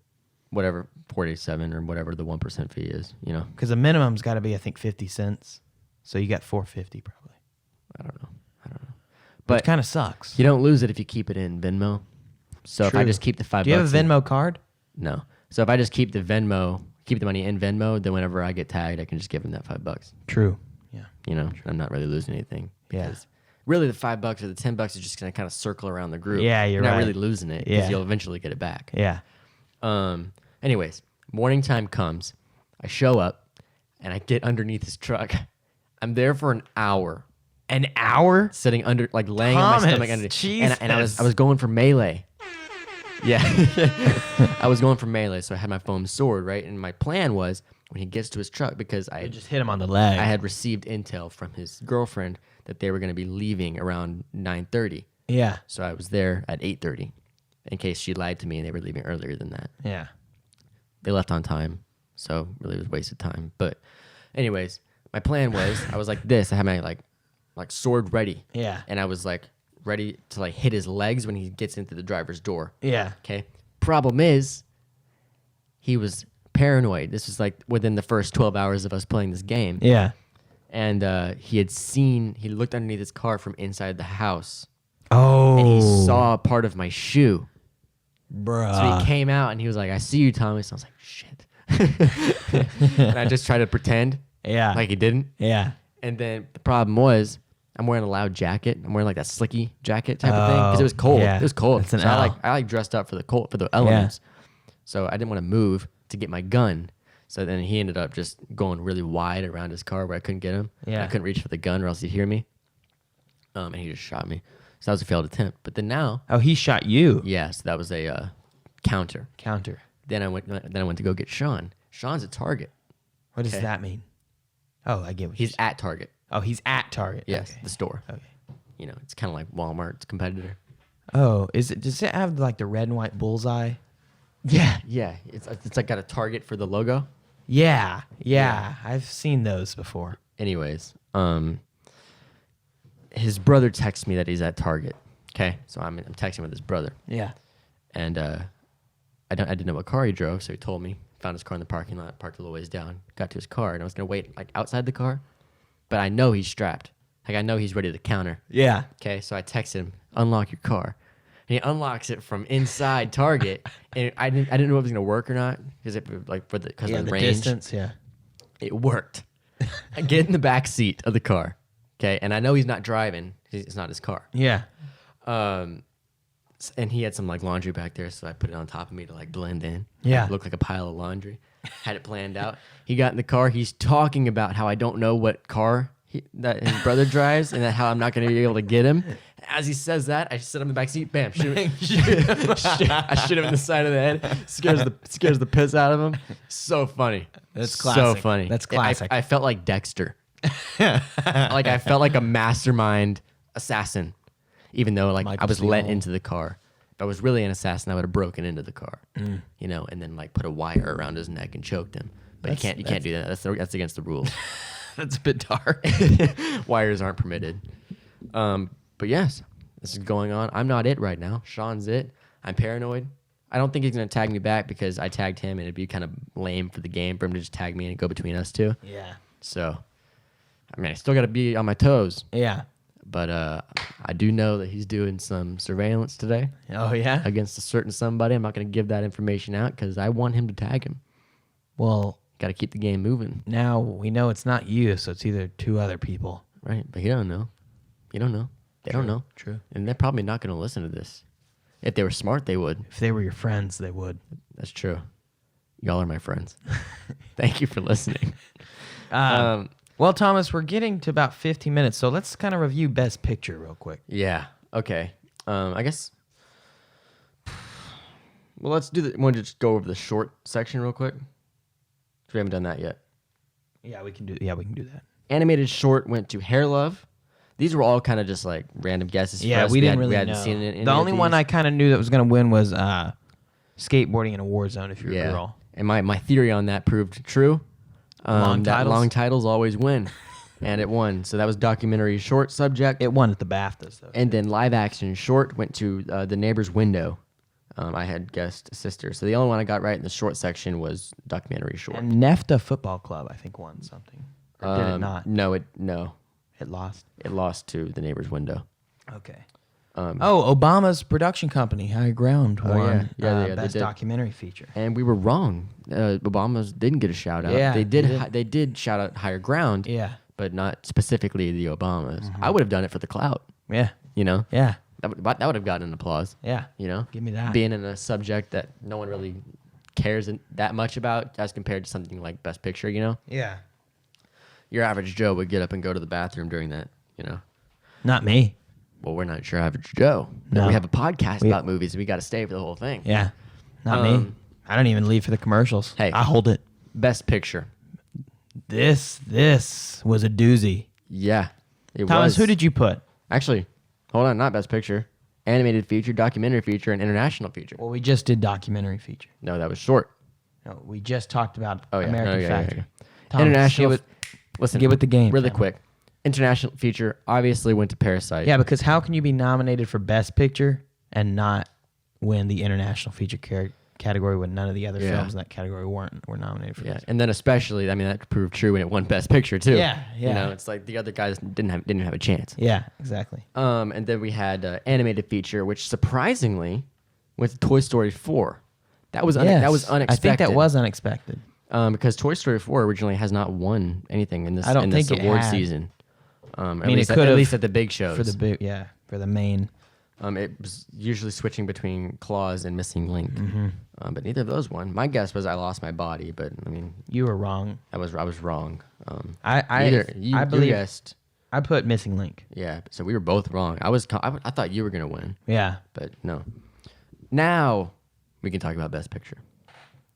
Whatever, 47 or whatever the 1% fee is, you know. Because the minimum's got to be, I think, 50 cents. So you got $4.50 probably. I don't know. But But it kind of sucks. you don't lose it if you keep it in Venmo. So if I True. just keep the $5, Do you have a Venmo card? No. So if I just keep the money in Venmo, then whenever I get tagged, I can just give him that $5. True. Yeah. You know, I'm not really losing anything. Yeah. Because really the $5 or the $10 is just gonna kind of circle around the group. Yeah, you're not right. really losing it because Yeah. you'll eventually get it back. Yeah. Anyways, morning time comes. I show up and I get underneath his truck. I'm there for an hour. An hour? Sitting under, like laying on my Thomas, stomach underneath. Jesus. And I was going for melee. Yeah. I was going for melee, so I had my foam sword, right? And my plan was when he gets to his truck, because You just hit him on the leg. I had received intel from his girlfriend that they were going to be leaving around 9:30. Yeah. So I was there at 8:30 in case she lied to me and they were leaving earlier than that. Yeah. They left on time, so really it was wasted time. But anyways, my plan was I was like this. I had my like sword ready. Yeah. And I was like ready to like hit his legs when he gets into the driver's door. Yeah. Okay. Problem is, he was paranoid. This was like within the first 12 hours of us playing this game. Yeah. And he looked underneath his car from inside the house. Oh. And he saw part of my shoe. Bruh. So he came out and he was like, I see you, Thomas. I was like, shit. And I just tried to pretend Yeah. like he didn't. Yeah. And then the problem was, I'm wearing a loud jacket. I'm wearing like that slicky jacket type of thing because it was cold. yeah. It was cold. That's an so L. I dressed up for the elements. So I didn't want to move to get my gun. So then he ended up just going really wide around his car where I couldn't get him. Yeah. I couldn't reach for the gun or else he'd hear me. And he just shot me. So that was a failed attempt. But then now, Oh, he shot you. yes, that was a counter. Counter. Then I went to go get Sean. Sean's at Target. What does Okay. that mean? Oh, I get what He's you're at Target. Oh, he's at Target. Yes, Okay. the store. Okay. You know, it's kind of like Walmart's competitor. Oh, does it have like the red and white bullseye? Yeah. It's like got a Target for the logo. Yeah. I've seen those before. Anyways, his brother texts me that he's at Target. Okay, so I'm texting with his brother, Yeah. and I didn't know what car he drove, so he told me. Found his car in the parking lot, parked a little ways down, got to his car, and I was gonna wait like outside the car, but I know he's strapped. Like I know he's ready to counter. Yeah. Okay, so I text him, unlock your car. And he unlocks it from inside Target. And I didn't know if it was gonna work or not. Because of the range. Distance, yeah. It worked. I get in the back seat of the car. Okay, and I know he's not driving. It's not his car. Yeah. And he had some like laundry back there, so I put it on top of me to like blend in. Yeah. It looked like a pile of laundry. Had it planned out. He got in the car. He's talking about how I don't know what car that his brother drives, and that how I'm not going to be able to get him. As he says that, I sit on the back seat. Bam! Shoot him. I shoot him in the side of the head. Scares the piss out of him. So funny. That's So classic. funny. That's classic. I felt like Dexter. Like I felt like a mastermind assassin, even though like Michael I was let Steele. into the car. If I was really an assassin, I would have broken into the car, you know, and then like put a wire around his neck and choked him. But you can't do that. That's against the rules. That's a bit dark. Wires aren't permitted. But yes, this is going on. I'm not it right now. Sean's it. I'm paranoid. I don't think he's gonna tag me back because I tagged him, and it'd be kind of lame for the game for him to just tag me and go between us two. Yeah. So, I mean, I still got to be on my toes. Yeah. But I do know that he's doing some surveillance today Oh, yeah? against a certain somebody. I'm not going to give that information out because I want him to tag him. Well, Got to keep the game moving, now we know it's not you, so it's either two other people. right? But he don't know. He don't know. They don't know. True. And they're probably not going to listen to this. If they were smart, they would. If they were your friends, they would. That's true. Y'all are my friends. Thank you for listening. Well, Thomas, we're getting to about 15 minutes, so let's kind of review Best Picture real quick. Yeah. Okay. I guess. Well, let's do the. Want to just go over the short section real quick? 'Cause we haven't done that yet. Yeah, we can do that. Animated short went to Hair Love. These were all kind of just like random guesses. For Yeah, us. we didn't we really hadn't know. seen any The of only one these. I kind of knew that was going to win was Skateboarding in a War Zone, if you're a Yeah. girl. And my theory on that proved true. Long that titles? long titles always win, and it won. So that was documentary short subject. It won at the BAFTAs, though. And then live action short went to The Neighbor's Window. I had guessed Sister. So the only one I got right in the short section was documentary short. And NEFTA Football Club, I think, won something. Or did it not? No. It lost. It lost to The Neighbor's Window. Okay. Obama's production company, High Ground, won Yeah, they Best did. Documentary Feature. And we were wrong. Obama's didn't get a shout out. Yeah, they they did. did. They did shout out Higher Ground. Yeah. But not specifically the Obamas. I would have done it for the clout. Yeah. You know. Yeah. That would have gotten an applause. Yeah. You know. Give me that. Being in a subject that no one really cares that much about, as compared to something like Best Picture. You know. Yeah. Your average Joe would get up and go to the bathroom during that. You know. Not me. Well, we're not your average Joe. No. We have a podcast about movies, and we got to stay for the whole thing. Yeah. Not me. I don't even leave for the commercials. Hey. I hold it. Best Picture. This was a doozy. Yeah. It Thomas, was. who did you put? Actually, hold on, not Best Picture. Animated feature, documentary feature, and international feature. Well, we just did documentary feature. No, that was short. No, we just talked about Oh, yeah. American Yeah. Factory. Thomas, International. Listen, get with the game. Really Cameron. quick. International feature obviously went to Parasite. Yeah, because how can you be nominated for Best Picture and not win the international feature category when none of the other Yeah. films in that category were nominated for? Yeah, Best and then especially, I mean, that proved true when it won Best Picture too. Yeah, yeah. You know, it's like the other guys didn't have a chance. Yeah, exactly. And then we had animated feature, which surprisingly went to Toy Story 4. That was unexpected. I think that was unexpected. Because Toy Story 4 originally has not won anything in this, I don't think it award had. season. I mean, it at could've least at the big shows. For the main. It was usually switching between Claws and Missing Link. Mm-hmm. But neither of those won. My guess was I Lost My Body, but I mean, You were wrong. I was wrong. I believe you guessed. I put Missing Link. Yeah, so we were both wrong. I thought you were gonna win, Yeah. but no. Now we can talk about Best Picture.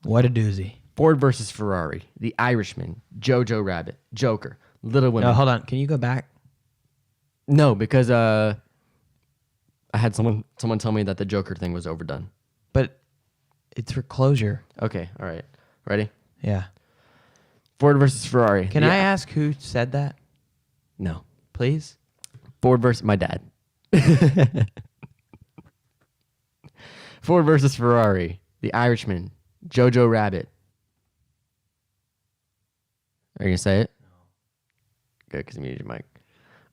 What a doozy. Ford versus Ferrari, The Irishman, Jojo Rabbit, Joker, Little Women. No, hold on. Can you go back? No, because I had someone tell me that the Joker thing was overdone. But it's for closure. Okay, all right. Ready? Yeah. Ford versus Ferrari. Can I ask who said that, No. please? Ford versus my dad. Ford versus Ferrari, The Irishman, Jojo Rabbit. Are you gonna say it? No. Good, because you muted your mic.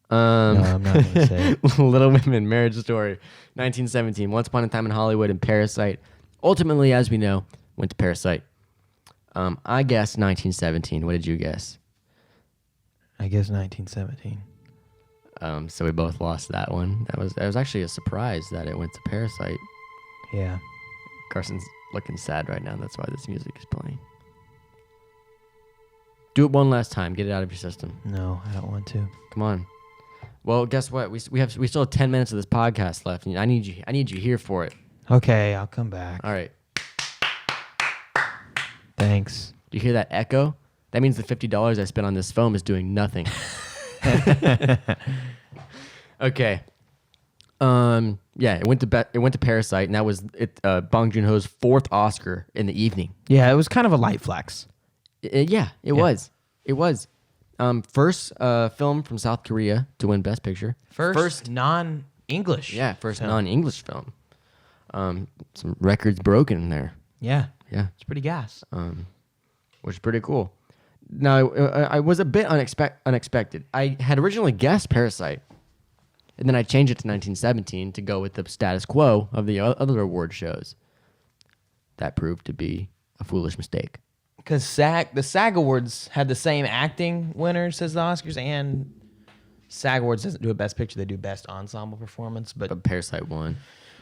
No, I'm not going to say it. Little Women, Marriage Story, 1917, Once Upon a Time in Hollywood, and Parasite. Ultimately, as we know, went to Parasite. I guessed 1917. What did you guess? I guess 1917. So we both lost that one. That was actually a surprise that it went to Parasite. Yeah. Carson's looking sad right now. That's why this music is playing. Do it one last time. Get it out of your system. No, I don't want to. Come on. Well, guess what? We still have 10 minutes of this podcast left. I need you here for it. Okay, I'll come back. All right. Thanks. Do you hear that echo? That means the $50 I spent on this foam is doing nothing. Okay. Yeah, it went to Parasite, and that was Bong Joon Ho's 4th Oscar in the evening. Yeah, it was kind of a light flex. It was. It was. First film from South Korea to win Best Picture. First non-English. Yeah, first film. non-English film. Some records broken there. Yeah. Yeah. It's pretty gas. Which is pretty cool. Now, I was a bit unexpected. I had originally guessed Parasite, and then I changed it to 1917 to go with the status quo of the other award shows. That proved to be a foolish mistake. Because the SAG Awards had the same acting winners as the Oscars, and SAG Awards doesn't do a Best Picture; they do Best Ensemble Performance. But Parasite won.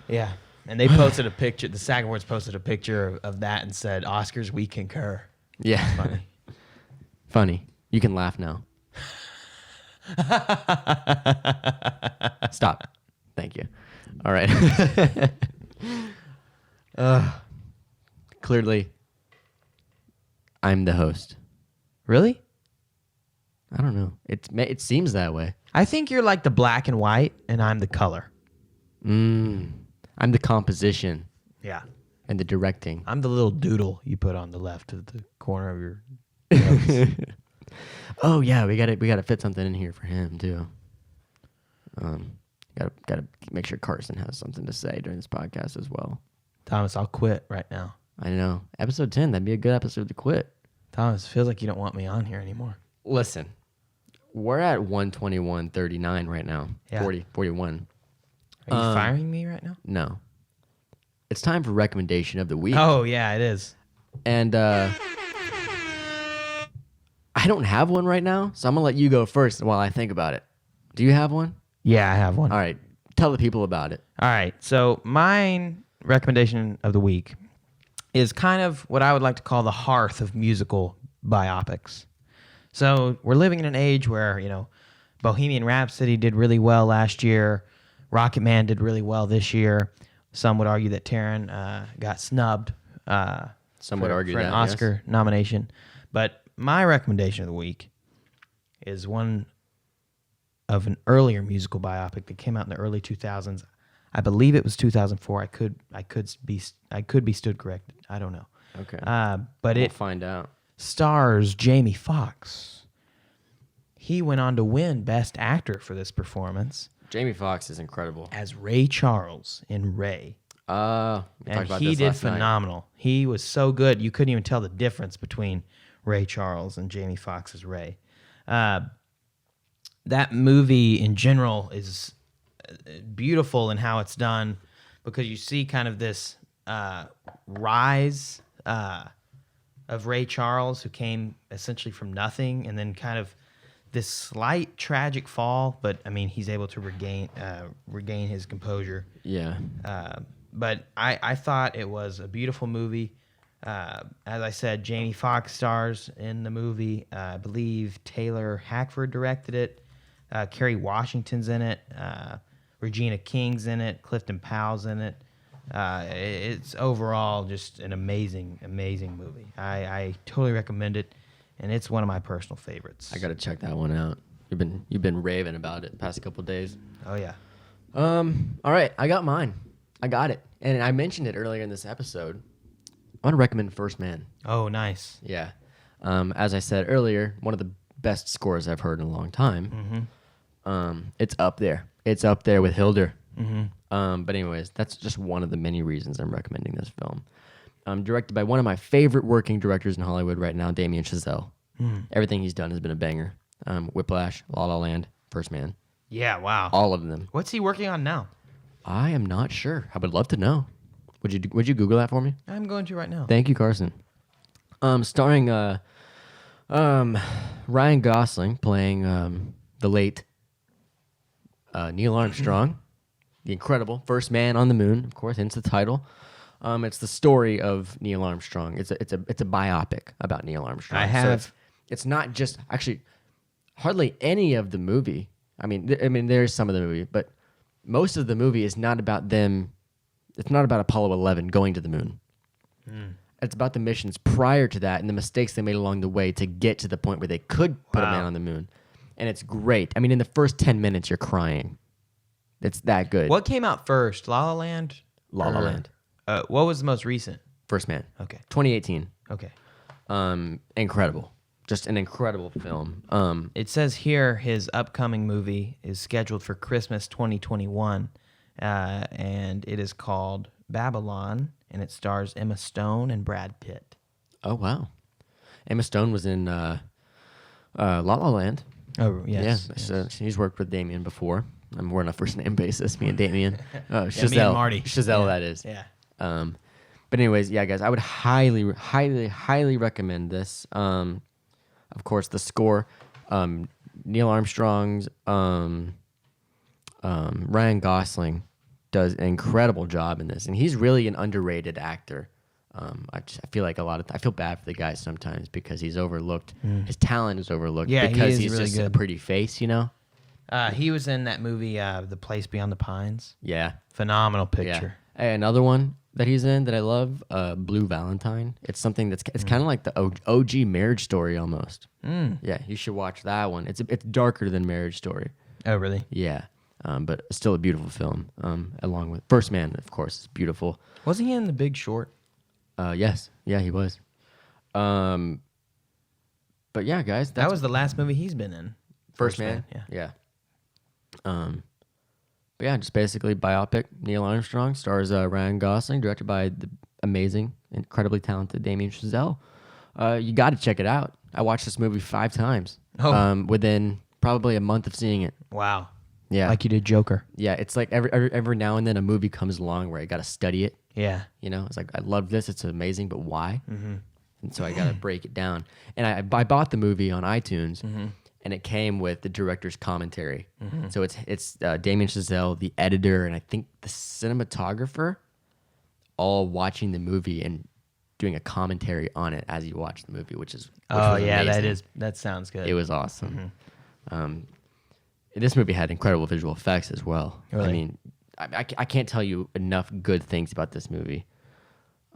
yeah, and they posted a picture. The SAG Awards posted a picture of that and said, "Oscars, we concur." Yeah, Funny. Funny. You can laugh now. Stop. Thank you. All right. Clearly, I'm the host. Really? I don't know. It seems that way. I think you're like the black and white, and I'm the color. I'm the composition Yeah. and the directing. I'm the little doodle you put on the left of the corner of your notes. Oh yeah, we gotta fit something in here for him too. Gotta make sure Carson has something to say during this podcast as well. Thomas, I'll quit right now. I know. Episode 10, that'd be a good episode to quit. Thomas, feels like you don't want me on here anymore. Listen, we're at 121.39 right now. Yeah. 41. Are you firing me right now? No. It's time for recommendation of the week. Oh, yeah, it is. And I don't have one right now, so I'm going to let you go first while I think about it. Do you have one? Yeah, I have one. All right. Tell the people about it. All right. So mine recommendation of the week is kind of what I would like to call the hearth of musical biopics. So we're living in an age where, Bohemian Rhapsody did really well last year. Rocket Man did really well this year. Some would argue that Taron got snubbed Some would argue for an that, Oscar nomination. But my recommendation of the week is one of an earlier musical biopic that came out in the early 2000s. I believe it was 2004. I could be stood corrected. I don't know. Okay. But We'll it find out. stars Jamie Foxx. He went on to win Best Actor for this performance Jamie Foxx is incredible. as Ray Charles in Ray. We talked And about he this did last night. phenomenal. He was so good. You couldn't even tell the difference between Ray Charles and Jamie Foxx as Ray. That movie in general is beautiful in how it's done because you see kind of this rise of Ray Charles, who came essentially from nothing, and then kind of this slight tragic fall, but I mean he's able to regain his composure. Yeah. But I thought it was a beautiful movie. As I said, Jamie Foxx stars in the movie. I believe Taylor Hackford directed it. Kerry Washington's in it. Regina King's in it. Clifton Powell's in it. It's overall just an amazing, amazing movie. I totally recommend it, and it's one of my personal favorites. I got to check that one out. You've been raving about it the past couple of days. Oh yeah. All right, I got mine. I got it. And I mentioned it earlier in this episode. I want to recommend First Man. Oh, nice. Yeah. As I said earlier, one of the best scores I've heard in a long time. Mm-hmm. It's up there. It's up there with Hilder. Mm-hmm. But anyways, that's just one of the many reasons I'm recommending this film. Directed by one of my favorite working directors in Hollywood right now, Damien Chazelle. Everything he's done has been a banger. Whiplash, La La Land, First Man. Yeah, wow. All of them. What's he working on now? I am not sure. I would love to know. Would you Google that for me? I'm going to right now. Thank you, Carson. Starring Ryan Gosling playing the late Neil Armstrong, the incredible first man on the moon. Of course, hence the title. It's the story of Neil Armstrong. It's a biopic about Neil Armstrong. I have. So it's not just actually hardly any of the movie. I mean, there's some of the movie, but most of the movie is not about them. It's not about Apollo 11 going to the moon. It's about the missions prior to that and the mistakes they made along the way to get to the point where they could put a man on the moon. And it's great. I mean, in the first 10 minutes, you're crying. It's that good. What came out first? La La Land? La La Land. What was the most recent? First Man. Okay. 2018. Okay. Incredible. Just an incredible film. It says here his upcoming movie is scheduled for Christmas 2021, and it is called Babylon, and it stars Emma Stone and Brad Pitt. Oh, wow. Emma Stone was in La La Land. Oh, yes. Yeah, so she's worked with Damien before. We're on a first name basis, me and Damien. Chazelle. me and Marty. Chazelle, that is. Yeah. But anyways, yeah, guys, I would highly, highly, highly recommend this. Of course, the score, Neil Armstrong's, Ryan Gosling does an incredible job in this, and he's really an underrated actor. I feel like I feel bad for the guy sometimes because he's overlooked. His talent is overlooked because he's really just good. a pretty face, you know? He was in that movie, The Place Beyond the Pines. Yeah. Phenomenal Yeah. picture. Hey, another one that he's in that I love, Blue Valentine. It's something it's kind of like the OG Marriage Story almost. Yeah, you should watch that one. It's darker than Marriage Story. Oh, really? Yeah, but still a beautiful film. Along with First Man, of course, is beautiful. Wasn't he in The Big Short? Yes, yeah, he was. But yeah, guys, That was the last movie he's been in. First Man. Yeah. But yeah, just basically biopic. Neil Armstrong stars Ryan Gosling, directed by the amazing, incredibly talented Damien Chazelle. You got to check it out. I watched this movie 5 times. Within probably a month of seeing it. Wow. Yeah, Like you did Joker. yeah. It's like every now and then a movie comes along where I got to study it. Yeah. You know, it's like I love this. It's amazing, but why? And so I got to break it down. And I bought the movie on iTunes. And it came with the director's commentary. So it's Damien Chazelle, the editor, and I think the cinematographer, all watching the movie and doing a commentary on it as you watch the movie, which was amazing. That sounds good. It was awesome. This movie had incredible visual effects as well. Really? I mean, I can't tell you enough good things about this movie.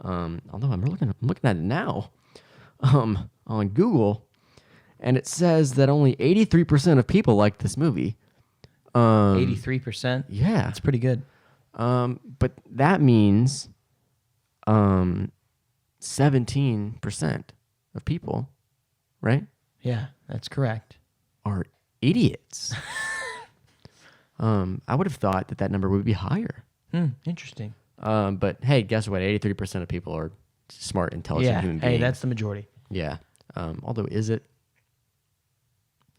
Although I'm looking at it now on Google. And it says that only 83% of people like this movie. 83%? Yeah. That's pretty good. But that means 17% of people, right, Yeah, that's correct. are idiots. I would have thought that number would be higher. Interesting. But hey, guess what? 83% of people are smart, intelligent Yeah. human beings. Hey, that's the majority. Yeah. Although, is it?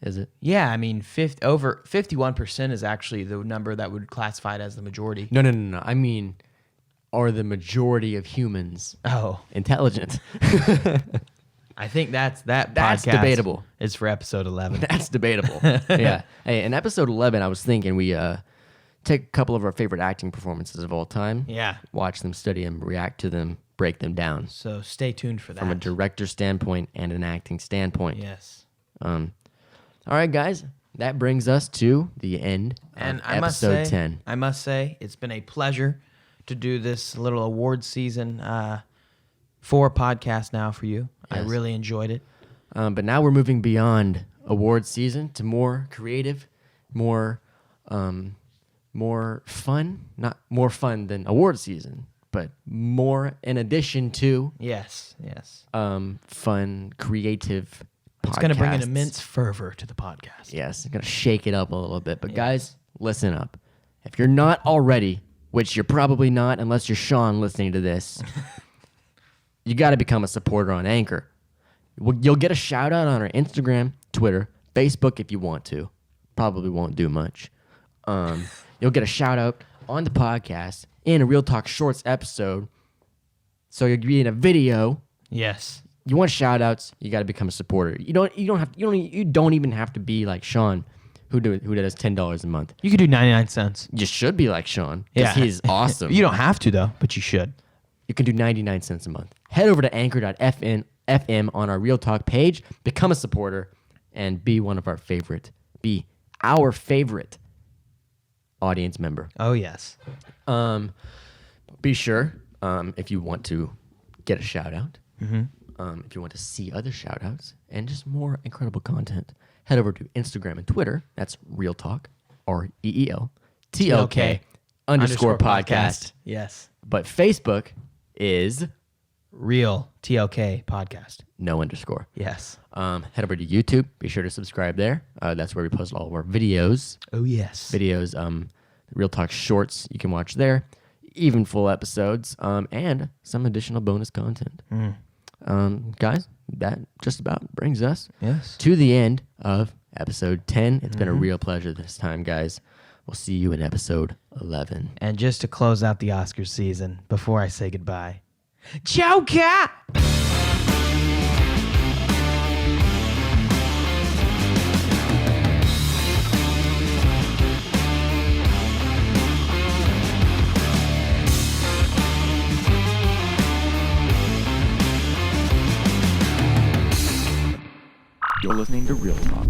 Is it? Yeah, I mean, over 51% is actually the number that would classify it as the majority. No. I mean, are the majority of humans intelligent? I think that's That's podcast debatable. is for episode 11. That's debatable. Yeah. Hey, in episode 11, I was thinking we take a couple of our favorite acting performances of all time. Yeah. Watch them, study them, react to them, break them down So stay tuned for that. from a director standpoint and an acting standpoint. Yes. All right, guys. That brings us to the end And of I must episode say, 10. I must say, it's been a pleasure to do this little award season 4 podcast now for you. I Yes. really enjoyed it. But now we're moving beyond award season to more creative, more fun. Not more fun than award season, but more in addition to Yes. fun, creative podcasts. It's going to bring an immense fervor to the podcast. Yes, it's going to shake it up a little bit. But guys, listen up. If you're not already, which you're probably not unless you're Sean listening to this, you got to become a supporter on Anchor. You'll get a shout out on our Instagram, Twitter, Facebook if you want to. Probably won't do much. You'll get a shout out on the podcast in a Real Talk Shorts episode. So you'll be in a video. Yes. You want shout outs, you got to become a supporter. You don't even have to be like Sean who does $10 a month. You could do 99 cents. You should be like Sean because Yeah. he's awesome. You don't have to though, but you should. You can do 99 cents a month. Head over to anchor.fm on our Real Talk page, become a supporter, and be our favorite audience member. Oh yes. Be sure, if you want to get a shout out, if you want to see other shout outs and just more incredible content, head over to Instagram and Twitter. That's Real Talk, REELTOK _ podcast. Yes. But Facebook is Real TOK podcast. no _ Yes. Head over to YouTube. Be sure to subscribe there. That's where we post all of our videos. Oh yes. Real Talk Shorts you can watch there, even full episodes, and some additional bonus content. Guys, that just about brings us to the end of episode 10. It's been a real pleasure this time, guys. We'll see you in episode 11. And just to close out the Oscars season, before I say goodbye, Joker! You're listening to Real Talk